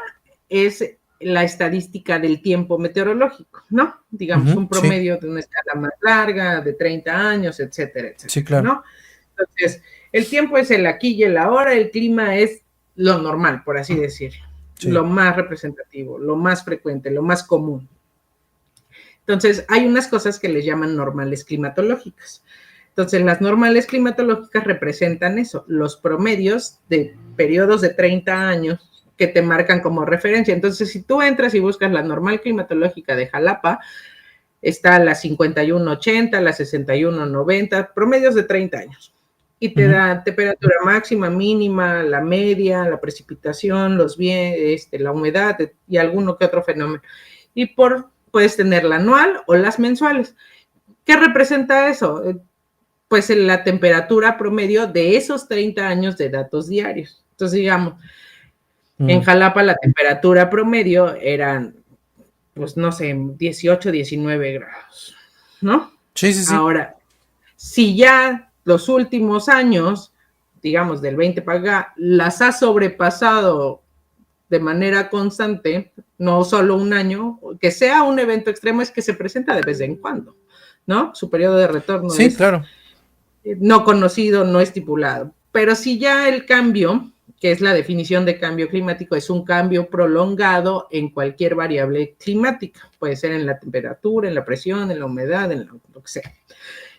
es la estadística del tiempo meteorológico, ¿no? Digamos, un promedio de una escala más larga, de 30 años, etcétera, etcétera, sí, claro. ¿no? Entonces, el tiempo es el aquí y el ahora, el clima es lo normal, por así decirlo, lo más representativo, lo más frecuente, lo más común. Entonces, hay unas cosas que les llaman normales climatológicas. Entonces, las normales climatológicas representan eso, los promedios de periodos de 30 años que te marcan como referencia. Entonces, si tú entras y buscas la normal climatológica de Jalapa, está la 5180, la 6190, promedios de 30 años. Y te da temperatura máxima, mínima, la media, la precipitación, la humedad y alguno que otro fenómeno. Y puedes tener la anual o las mensuales. ¿Qué representa eso? Pues la temperatura promedio de esos 30 años de datos diarios. Entonces, digamos, en Jalapa la temperatura promedio eran, pues no sé, 18, 19 grados, ¿no? Sí, sí, sí. Ahora, si ya los últimos años, digamos del 20 para acá, las ha sobrepasado de manera constante, no solo un año, que sea un evento extremo es que se presenta de vez en cuando, ¿no? Su periodo de retorno sí, es claro. No conocido, no estipulado. Pero si ya el cambio, que es la definición de cambio climático, es un cambio prolongado en cualquier variable climática, puede ser en la temperatura, en la presión, en la humedad, en lo que sea.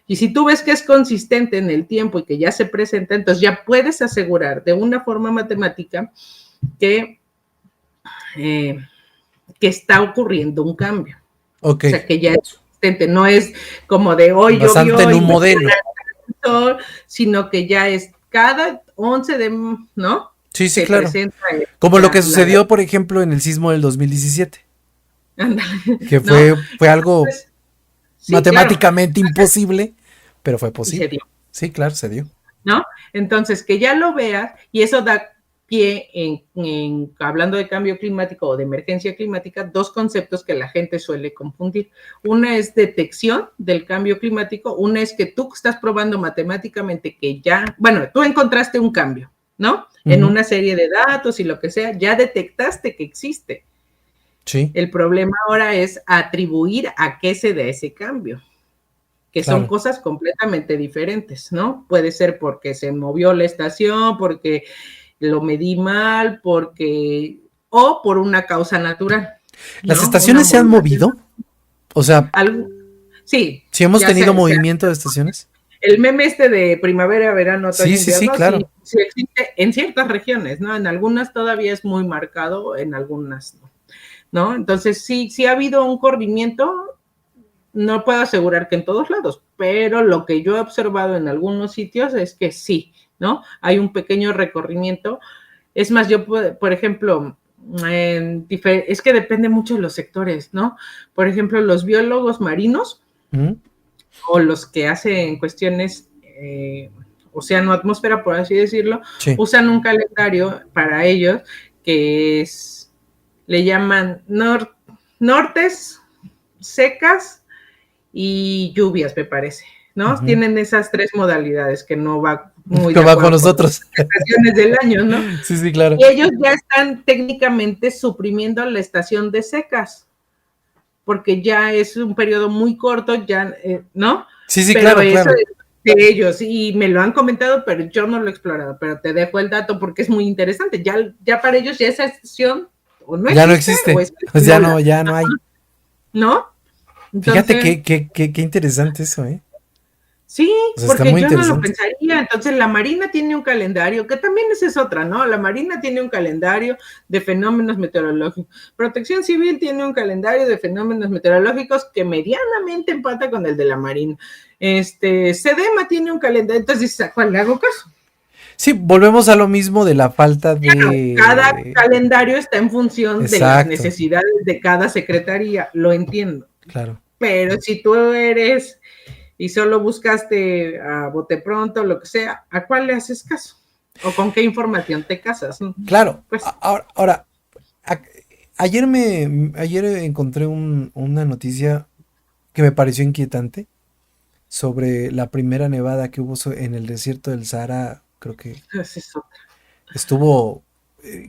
Y si tú ves que es consistente en el tiempo y que ya se presenta, entonces ya puedes asegurar de una forma matemática que está ocurriendo un cambio. Okay. O sea, que ya es consistente, no es como de hoy bastante llovió en un modelo, sino que ya es cada 11 de, ¿no? Sí, sí, claro. Como lo que sucedió, por ejemplo, en el sismo del 2017. Que fue algo sí, matemáticamente claro. Imposible, pero fue posible. Se dio. Sí, claro, se dio. ¿No? Entonces, que ya lo veas, y eso da pie hablando de cambio climático o de emergencia climática, 2 conceptos que la gente suele confundir. Una es detección del cambio climático, una es que tú estás probando matemáticamente que ya, bueno, tú encontraste un cambio, ¿no? En una serie de datos y lo que sea, ya detectaste que existe. Sí. El problema ahora es atribuir a qué se da ese cambio. que son cosas completamente diferentes, ¿no? Puede ser porque se movió la estación, porque lo medí mal, o por una causa natural. ¿Las estaciones se han movido? O sea, sí. ¿Sí hemos tenido movimiento de estaciones? El meme de primavera, verano, otoño, sí, claro. Sí existe en ciertas regiones, ¿no? En algunas todavía es muy marcado, en algunas no. Entonces, sí ha habido un corrimiento, no puedo asegurar que en todos lados, pero lo que yo he observado en algunos sitios es que sí, ¿no? Hay un pequeño recorrimiento. Es más, yo, por ejemplo, es que depende mucho de los sectores, ¿no? Por ejemplo, los biólogos marinos, o los que hacen cuestiones océano-atmósfera, por así decirlo, usan un calendario para ellos que le llaman nortes, secas y lluvias, me parece, ¿no? Tienen esas 3 modalidades que no va muy no va con nosotros. Las estaciones del año, ¿no? Sí, claro. Y ellos ya están técnicamente suprimiendo la estación de secas, porque ya es un periodo muy corto, ya, ¿no? Sí, pero claro, eso claro. Es de ellos, y me lo han comentado, pero yo no lo he explorado, pero te dejo el dato porque es muy interesante. Ya para ellos ya esa estación o no ya existe, no existe, pues ya no hay. ¿No? Entonces, fíjate qué interesante eso, ¿eh? Sí, o sea, porque yo no lo pensaría. Entonces, la Marina tiene un calendario, que también esa es otra, ¿no? La Marina tiene un calendario de fenómenos meteorológicos. Protección Civil tiene un calendario de fenómenos meteorológicos que medianamente empata con el de la Marina. SEDEMA tiene un calendario, entonces, ¿a cuál le hago caso? Sí, volvemos a lo mismo de la falta de... Cada calendario está en función de las necesidades de cada secretaría, lo entiendo. Claro. Pero si tú eres... y solo buscaste a bote pronto, lo que sea, ¿a cuál le haces caso? ¿O con qué información te casas? Claro, pues, ahora ayer encontré una noticia que me pareció inquietante sobre la primera nevada que hubo en el desierto del Sahara. Creo que estuvo,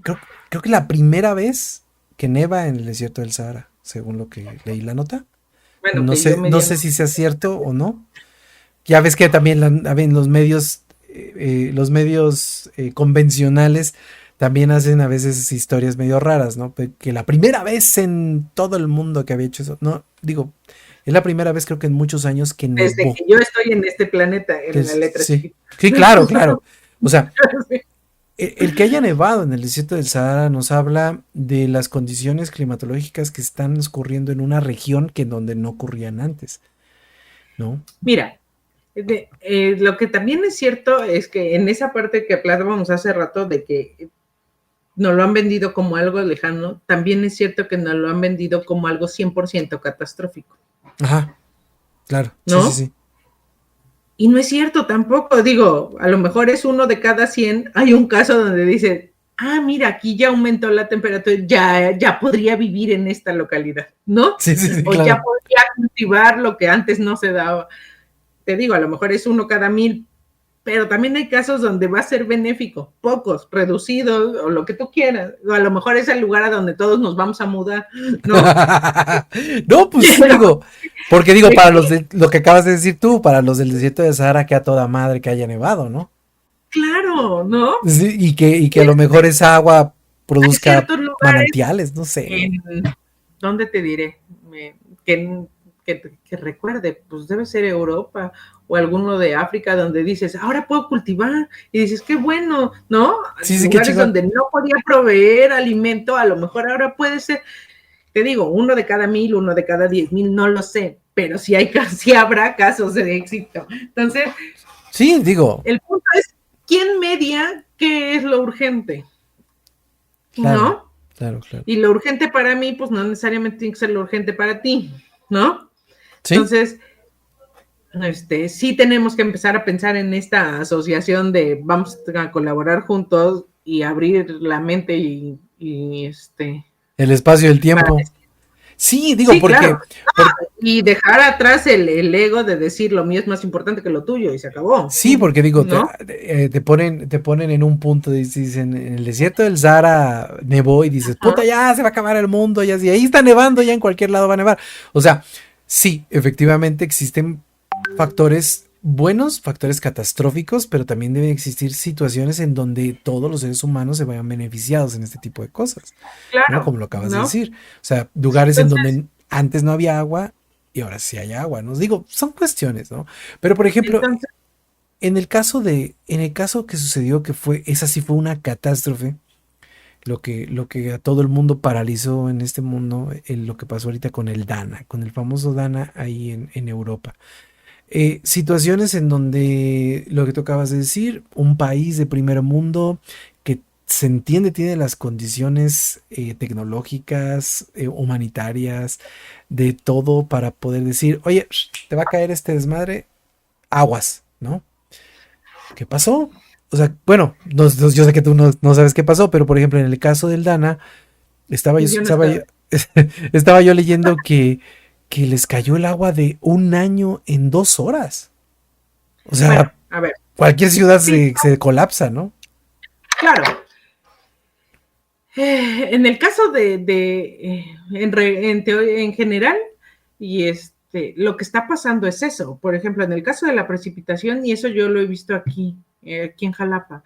creo que la primera vez que neva en el desierto del Sahara, según lo que leí la nota. Bueno, no sé si sea cierto o no. Ya ves que también los medios convencionales también hacen a veces historias medio raras, ¿no? Que la primera vez en todo el mundo que había hecho eso, no, digo, es la primera vez creo que en muchos años que nevó. Desde que yo estoy en este planeta, en la letra sí, claro. O sea, el que haya nevado en el desierto del Sahara nos habla de las condiciones climatológicas que están ocurriendo en una región que en donde no ocurrían antes, ¿no? Mira, lo que también es cierto es que en esa parte que hablábamos hace rato de que nos lo han vendido como algo lejano, también es cierto que nos lo han vendido como algo 100% catastrófico. Ajá, claro, ¿no? Sí. Y no es cierto tampoco, digo, a lo mejor es 1 de cada 100, hay un caso donde dice, mira, aquí ya aumentó la temperatura, ya podría vivir en esta localidad, ¿no? Sí, o claro. Ya podría cultivar lo que antes no se daba. Te digo, a lo mejor es 1 cada 1000, pero también hay casos donde va a ser benéfico, pocos, reducidos, o lo que tú quieras, o a lo mejor es el lugar a donde todos nos vamos a mudar, ¿no? No, pues digo, porque digo, para lo que acabas de decir tú, para los del desierto de Sahara, que a toda madre que haya nevado, ¿no? Claro, ¿no? Sí, y que a lo mejor esa agua produzca manantiales, no sé. ¿Dónde te diré? Que recuerde, pues debe ser Europa o alguno de África donde dices, ahora puedo cultivar, y dices, qué bueno, ¿no? Sí, lugares donde no podía proveer alimento, a lo mejor ahora puede ser, te digo, 1 de cada 1000, 1 de cada 10,000, no lo sé, pero sí habrá casos de éxito. Entonces, sí, digo. El punto es, ¿quién media qué es lo urgente? Claro, ¿no? Claro. Y lo urgente para mí, pues no necesariamente tiene que ser lo urgente para ti, ¿no? ¿Sí? Entonces, sí tenemos que empezar a pensar en esta asociación de vamos a colaborar juntos y abrir la mente y el espacio y el tiempo. Sí, digo, porque, claro. Y dejar atrás el ego de decir lo mío es más importante que lo tuyo y se acabó. Sí, porque digo, ¿no? te ponen en un punto, dicen, en el desierto del Sahara nevó y dices, puta, ya se va a acabar el mundo, ya, y ahí está nevando, ya en cualquier lado va a nevar. O sea, sí, efectivamente existen factores buenos, factores catastróficos, pero también deben existir situaciones en donde todos los seres humanos se vayan beneficiados en este tipo de cosas, ¿no? Claro, Como lo acabas de ¿no? decir. O sea, lugares en Entonces, donde antes no había agua y ahora sí hay agua, ¿no? Digo, son cuestiones, ¿no? Pero por ejemplo, entonces, en el caso que sucedió esa sí fue una catástrofe, lo que a todo el mundo paralizó en este mundo, lo que pasó ahorita con el Dana, con el famoso Dana ahí en Europa. Situaciones en donde lo que tú acabas de decir, un país de primer mundo que se entiende tiene las condiciones tecnológicas, humanitarias, de todo para poder decir, oye, te va a caer este desmadre, aguas, ¿no? ¿Qué pasó? O sea, bueno, yo sé que tú no sabes qué pasó, pero por ejemplo, en el caso del Dana, yo no estaba. estaba yo leyendo que les cayó el agua de un año en 2 horas. O Bueno, sea, a ver, cualquier ciudad sí, se colapsa, ¿no? claro. En el caso en general, y lo que está pasando es eso. Por ejemplo, en el caso de la precipitación, y eso yo lo he visto aquí en Jalapa,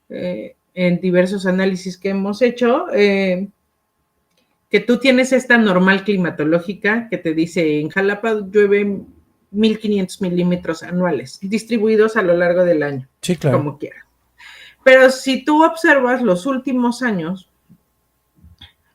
en diversos análisis que hemos hecho, que tú tienes esta normal climatológica que te dice en Jalapa llueve 1,500 milímetros anuales, distribuidos a lo largo del año, Sí, claro. como quieras. Pero si tú observas los últimos años,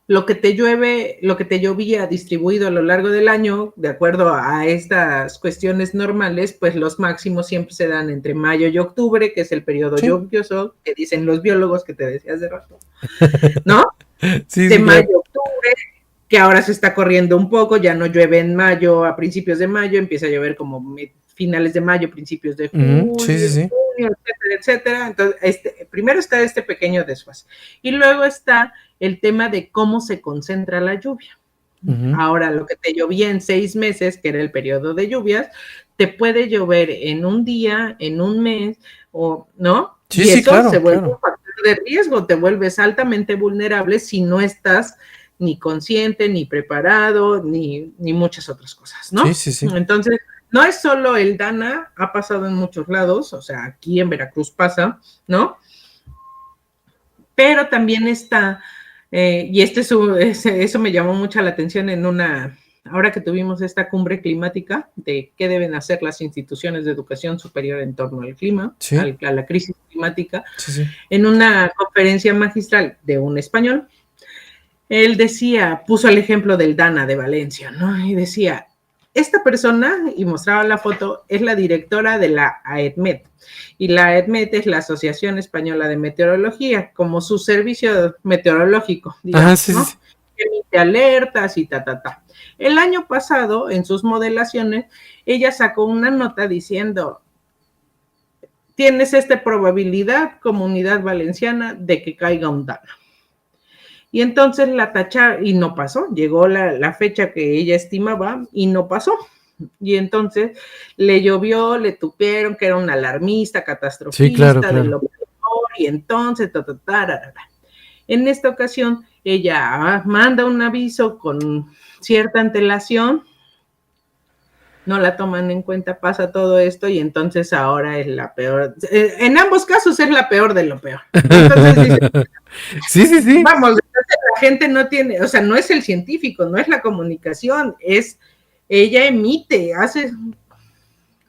lo que te llueve, lo que te llovía distribuido a lo largo del año, de acuerdo a estas cuestiones normales, pues los máximos siempre se dan entre mayo y octubre, que es el periodo Sí. lluvioso, que dicen los biólogos que te decía hace rato, ¿no? Sí, De sí, mayo claro. a octubre, que ahora se está corriendo un poco, ya no llueve en mayo, a principios de mayo, empieza a llover como finales de mayo, principios de Sí, sí, julio, sí. junio, etcétera, etcétera. Entonces, primero está este pequeño desfase. Y luego está el tema de cómo se concentra la lluvia. Ujú. Ahora, lo que te llovía en 6 meses, que era el periodo de lluvias, te puede llover en un día, en un mes, o no, Sí, y sí, eso se claro, vuelve un claro. factor de riesgo, te vuelves altamente vulnerable si no estás ni consciente, ni preparado, ni muchas otras cosas, Sí, ¿no? sí, sí. Entonces, no es solo el Dana, ha pasado en muchos lados, o sea, aquí en Veracruz pasa, ¿no? Pero también está, y eso me llamó mucho la atención ahora que tuvimos esta cumbre climática de qué deben hacer las instituciones de educación superior en torno al clima, Sí, a la crisis climática, sí, sí. en una conferencia magistral de un español, él decía, puso el ejemplo del Dana de Valencia, ¿no? Y decía, esta persona, y mostraba la foto, es la directora de la AEDMET. Y la AEDMET es la Asociación Española de Meteorología, como su servicio meteorológico, Ajá, digamos, sí, sí, sí. ¿no? Que emite alertas y ta. El año pasado, en sus modelaciones, ella sacó una nota diciendo, tienes esta probabilidad, comunidad valenciana, de que caiga un Dana. Y entonces la tacharon y no pasó, llegó la fecha que ella estimaba y no pasó. Y entonces le llovió, le tupieron que era un alarmista, Sí, claro, catastrofista, de claro. lo peor, y entonces, en esta ocasión, ella manda un aviso con cierta antelación, no la toman en cuenta, pasa todo esto y entonces ahora es la peor. En ambos casos es la peor de lo peor. Entonces dice, Sí, sí, sí. vamos, la gente no tiene, o sea, no es el científico, no es la comunicación, es ella emite,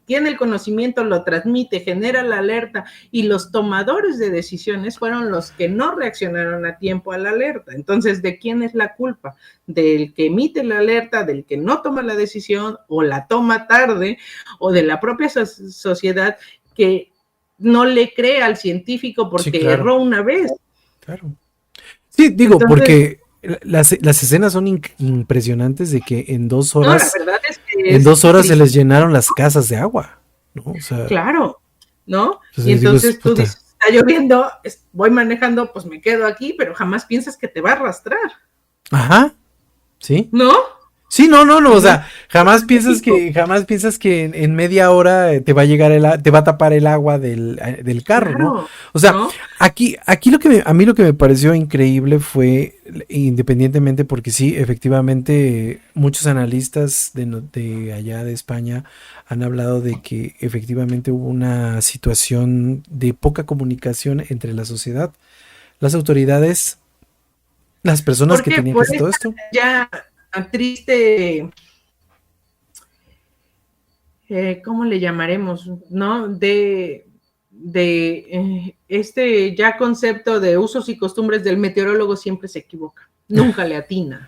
tiene el conocimiento, lo transmite, genera la alerta y los tomadores de decisiones fueron los que no reaccionaron a tiempo a la alerta. Entonces, ¿de quién es la culpa? ¿Del que emite la alerta, del que no toma la decisión o la toma tarde o de la propia sociedad que no le cree al científico Sí, porque claro, erró una vez? claro. Sí, digo, Entonces, porque las escenas son impresionantes de que no, la verdad es que en es 2 horas se triste. les llenaron las casas de agua, ¿no? O sea, Claro, ¿no? Y entonces digo, entonces tú puta. dices, está lloviendo, voy manejando, pues me quedo aquí, pero jamás piensas que te va a arrastrar, Ajá, sí. ¿no? Sí, no, no, no, Y o no, sea, Jamás piensas que en media hora te va a llegar te va a tapar el agua del carro, ¿no? Claro, O sea, ¿no? aquí a mí lo que me pareció increíble fue, independientemente, porque sí, efectivamente, muchos analistas de allá de España han hablado de que efectivamente hubo una situación de poca comunicación entre la sociedad, las autoridades, las personas que Porque tenían que por hacer todo esta esto. ya triste, ¿cómo le llamaremos? ¿No? De este ya concepto de usos y costumbres del meteorólogo siempre se equivoca, nunca le atina,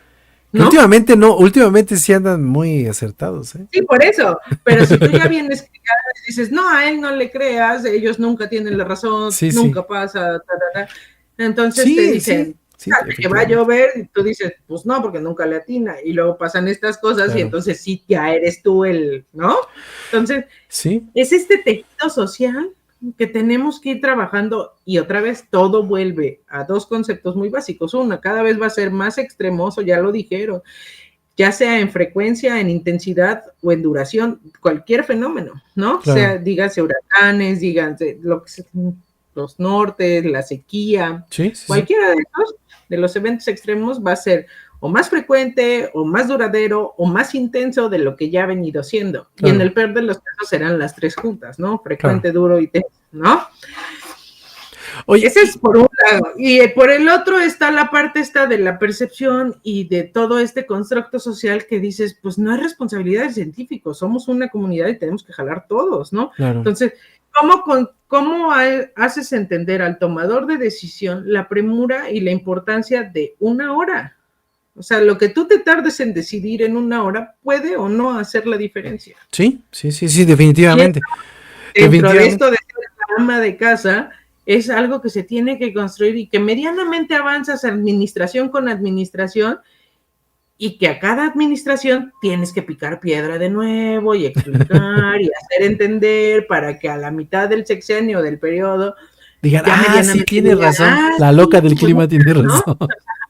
Que ¿no? últimamente no, últimamente sí andan muy acertados, ¿eh? Sí, por eso, pero si tú ya vienes y dices, no, a él no le creas, ellos nunca tienen la razón, Sí, sí. nunca pasa, ta, ta, ta. Entonces te Sí, sí, dicen, sí, que va a efectivamente. llover, y tú dices, pues no, porque nunca le atina, y luego pasan estas cosas, y Claro. entonces sí, ya eres tú el, ¿no? Entonces, Sí, es este tejido social que tenemos que ir trabajando y otra vez todo vuelve a dos conceptos muy básicos. Una, cada vez va a ser más extremoso, ya lo dijeron, ya sea en frecuencia, en intensidad o en duración, cualquier fenómeno, ¿no? claro. Sea, díganse huracanes, díganse los nortes, la sequía, Sí, sí, sí. cualquiera de los eventos extremos va a ser o más frecuente, o más duradero, o más intenso de lo que ya ha venido siendo. Y en Claro, el peor de los casos serán las tres juntas, ¿no? claro. Frecuente, duro y tenso, ¿no? Oye, Ese es por un lado. Y por el otro está la parte esta de la percepción y de todo este constructo social que dices, pues no es responsabilidad del científico, somos una comunidad y tenemos que jalar todos, ¿no? claro. Entonces, ¿cómo haces entender al tomador de decisión la premura y la importancia de una hora? O sea, lo que tú te tardes en decidir en una hora puede o no hacer la diferencia. Sí, sí, sí, sí, Y definitivamente. dentro de Definitivamente. esto de ser la ama de casa, es algo que se tiene que construir y que medianamente avanzas administración con administración y que a cada administración tienes que picar piedra de nuevo y explicar y hacer entender para que a la mitad del sexenio del periodo Digan, ya sí, medianamente tiene digan, razón. La loca sí, del pues, clima tiene ¿no? razón.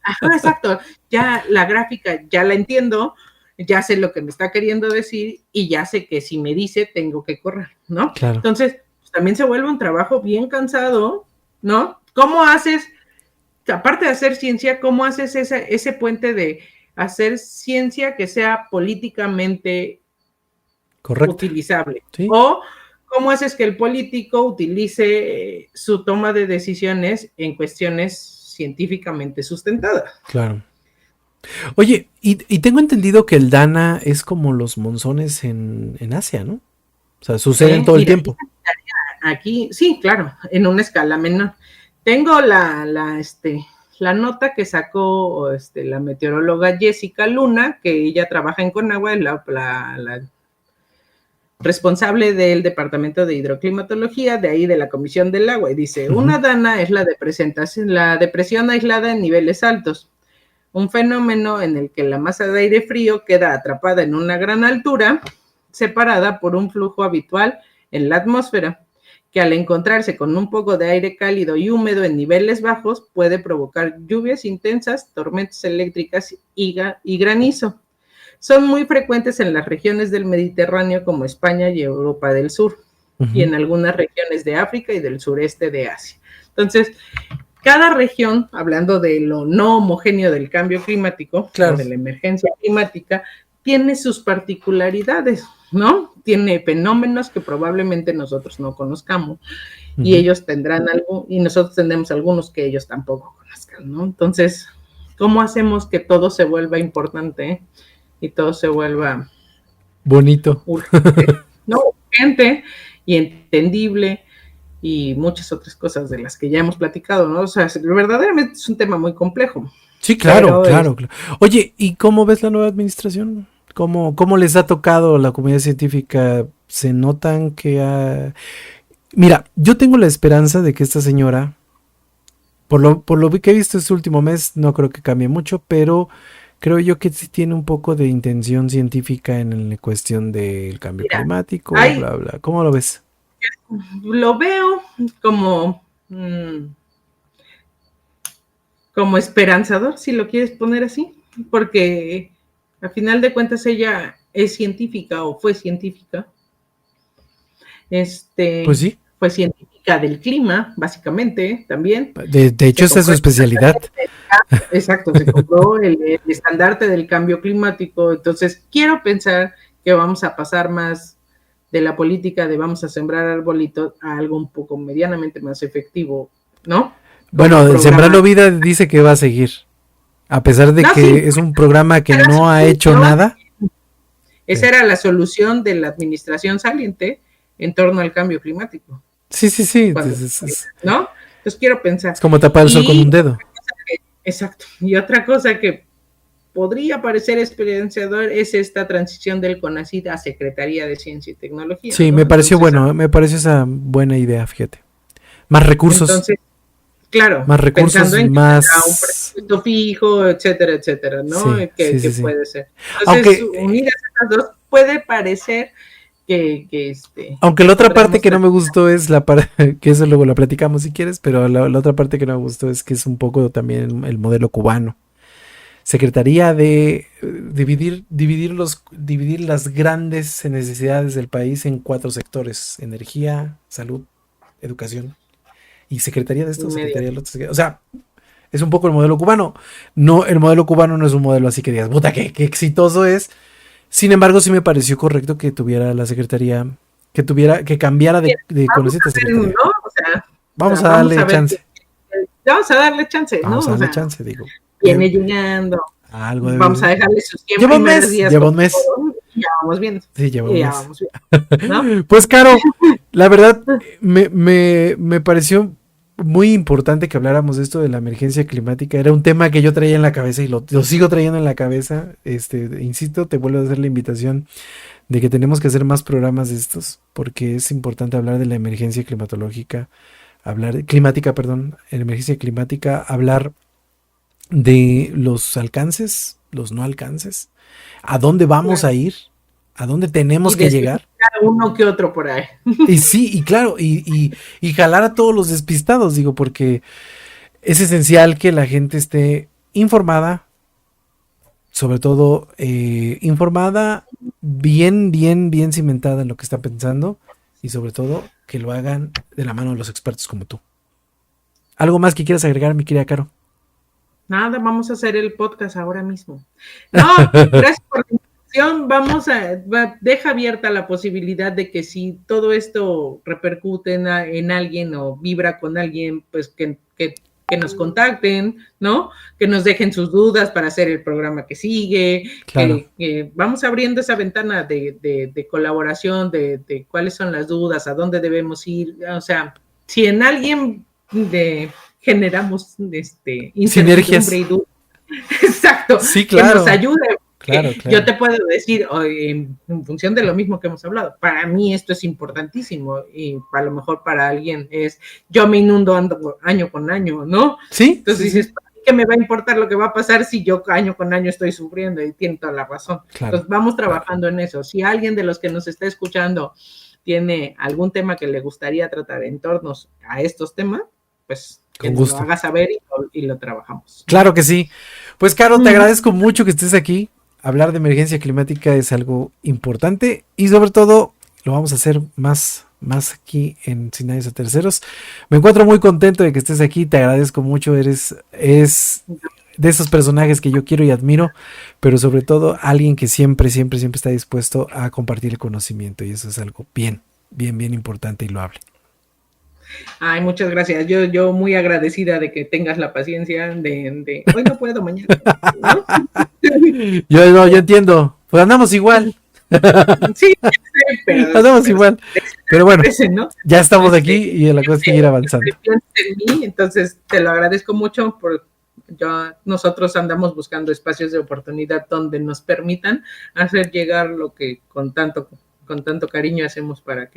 Ajá, exacto, ya la gráfica ya la entiendo, ya sé lo que me está queriendo decir y ya sé que si me dice tengo que correr, ¿no? Claro. Entonces, pues, también se vuelve un trabajo bien cansado, ¿no? ¿Cómo haces, aparte de hacer ciencia, cómo haces ese puente de hacer ciencia que sea políticamente Correcto. utilizable? Sí, O cómo haces que el político utilice su toma de decisiones en cuestiones científicamente sustentadas. claro. Oye, y tengo entendido que el Dana es como los monzones en Asia, ¿no? O sea, suceden todo el Mira, tiempo. aquí, sí, claro, en una escala menor. Tengo la nota que sacó la meteoróloga Jessica Luna, que ella trabaja en Conagua, la responsable del Departamento de Hidroclimatología, de ahí de la Comisión del Agua, y dice, Ujú. una dana es la depresión aislada en niveles altos, un fenómeno en el que la masa de aire frío queda atrapada en una gran altura, separada por un flujo habitual en la atmósfera, que al encontrarse con un poco de aire cálido y húmedo en niveles bajos puede provocar lluvias intensas, tormentas eléctricas y granizo. Son muy frecuentes en las regiones del Mediterráneo como España y Europa del Sur, y Ujú. en algunas regiones de África y del sureste de Asia. Entonces, cada región, hablando de lo no homogéneo del cambio climático o Claro. de la emergencia climática, tiene sus particularidades, ¿no? Tiene fenómenos que probablemente nosotros no conozcamos y Ujú. ellos tendrán algo y nosotros tendremos algunos que ellos tampoco conozcan, ¿no? Entonces, ¿cómo hacemos que todo se vuelva importante y todo se vuelva Bonito. urgente, ¿no? Urgente y entendible y muchas otras cosas de las que ya hemos platicado, ¿no? O sea, verdaderamente es un tema muy complejo, Sí, claro, pero claro, claro. Oye, ¿y cómo ves la nueva administración? ¿Cómo les ha tocado la comunidad científica? ¿Se notan que Mira, yo tengo la esperanza de que esta señora, por lo que he visto este último mes, no creo que cambie mucho, pero creo yo que sí tiene un poco de intención científica en la cuestión del cambio mira, climático, hay, bla, bla. ¿Cómo lo ves? lo veo como, como esperanzador, si lo quieres poner así, porque A final de cuentas ella es científica o fue científica. Pues sí. Fue científica del clima, básicamente, también. De hecho, esa es su especialidad. Exacto, se compró el estandarte del cambio climático. Entonces, quiero pensar que vamos a pasar más de la política de vamos a sembrar arbolitos a algo un poco medianamente más efectivo, ¿no? Bueno, el Sembrando Vida dice que va a seguir, a pesar de que sí, es un programa que no ha hecho nada. Esa era la solución de la administración saliente en torno al cambio climático. Sí. ¿No? Entonces quiero pensar. Es como tapar el sol con un dedo. Exacto. Y otra cosa que podría parecer esperanzador es esta transición del CONACYT a Secretaría de Ciencia y Tecnología. Sí, ¿no? Me pareció me pareció esa buena idea, fíjate. Más recursos. Entonces, claro, más recursos, pensando en más un presupuesto fijo, etcétera, ¿no? Sí, que puede ser. Entonces, unir esas dos puede parecer que aunque la otra parte que no me gustó es la parte, que eso luego la platicamos si quieres, pero la otra parte que no me gustó es que es un poco también el modelo cubano. Secretaría de dividir las grandes necesidades del país en 4 sectores: energía, salud, educación y secretaría de esto, secretaría del otro. O sea, es un poco el modelo cubano. No, el modelo cubano no es un modelo así que digas, puta, qué exitoso es. Sin embargo, sí me pareció correcto que tuviera la secretaría, que cambiara de conocimiento. ¿No? O sea, vamos a darle chance. Vamos a darle chance, ¿no? Vamos a darle chance, digo. Viene llegando. Algo de vamos a dejarle sus 100 lleva primeros días. Lleva un mes. Ya vamos viendo. Sí, lleva un mes. Vamos viendo, ¿no? Pues, Caro, la verdad, me pareció muy importante que habláramos de esto de la emergencia climática. Era un tema que yo traía en la cabeza y lo sigo trayendo en la cabeza. Insisto, te vuelvo a hacer la invitación de que tenemos que hacer más programas de estos, porque es importante hablar de la emergencia climatológica, emergencia climática, hablar de los alcances, los no alcances, a dónde vamos a ir, a dónde tenemos que llegar. Uno que otro por ahí. Y sí, y claro, y jalar a todos los despistados, digo, porque es esencial que la gente esté informada, sobre todo informada, bien cimentada en lo que está pensando, y sobre todo que lo hagan de la mano de los expertos como tú. ¿Algo más que quieras agregar, mi querida Caro? Nada, vamos a hacer el podcast ahora mismo. No, gracias por la invitación. Deja abierta la posibilidad de que si todo esto repercute en alguien o vibra con alguien, pues que nos contacten, ¿no? Que nos dejen sus dudas para hacer el programa que sigue. Claro. Que vamos abriendo esa ventana de colaboración, de cuáles son las dudas, a dónde debemos ir. O sea, si en alguien generamos sinergias y duda. Exacto, sí, claro, que nos ayude. Claro. Yo te puedo decir, en función de lo mismo que hemos hablado, para mí esto es importantísimo y a lo mejor para alguien yo me inundo año con año, ¿no? Sí. Entonces dices, ¿qué me va a importar lo que va a pasar si yo año con año estoy sufriendo? Y tiene toda la razón. Claro, entonces vamos trabajando en eso. Si alguien de los que nos está escuchando tiene algún tema que le gustaría tratar en torno a estos temas, pues que nos lo haga saber y lo trabajamos. Claro que sí. Pues, Caro, te agradezco mucho que estés aquí. Hablar de emergencia climática es algo importante y sobre todo lo vamos a hacer más aquí en Sin Daños a Terceros. Me encuentro muy contento de que estés aquí, te agradezco mucho, es de esos personajes que yo quiero y admiro, pero sobre todo alguien que siempre está dispuesto a compartir el conocimiento y eso es algo bien importante y loable. Ay, muchas gracias. Yo muy agradecida de que tengas la paciencia de hoy no puedo, mañana, ¿no? Yo entiendo. Pues andamos igual. Sí, pero andamos igual. Pero bueno, ¿no? Ya estamos aquí y la cosa es seguir avanzando. En mí, entonces te lo agradezco mucho nosotros andamos buscando espacios de oportunidad donde nos permitan hacer llegar lo que con tanto cariño hacemos para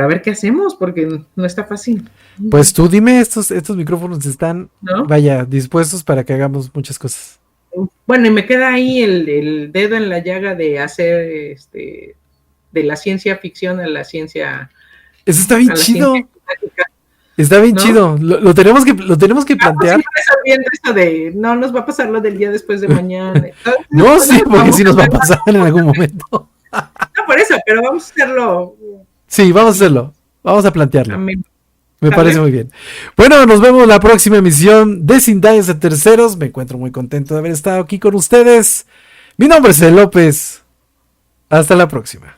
ver qué hacemos, porque no está fácil. Pues tú dime, estos micrófonos están, ¿no? Dispuestos para que hagamos muchas cosas. Bueno, y me queda ahí el dedo en la llaga de hacer de la ciencia ficción a la ciencia. Eso está bien chido. Está bien, ¿no? chido. Lo tenemos que plantear. Siempre sabiendo esto de no nos va a pasar lo del día después de mañana. Entonces, No, sí, porque vamos sí nos va a pasar en algún momento. no por eso, pero vamos a hacerlo. Sí, vamos a hacerlo. Vamos a plantearlo. También. Me ¿Sale? parece muy bien. Bueno, nos vemos la próxima emisión de Sin Daños a Terceros. Me encuentro muy contento de haber estado aquí con ustedes. Mi nombre es El López. Hasta la próxima.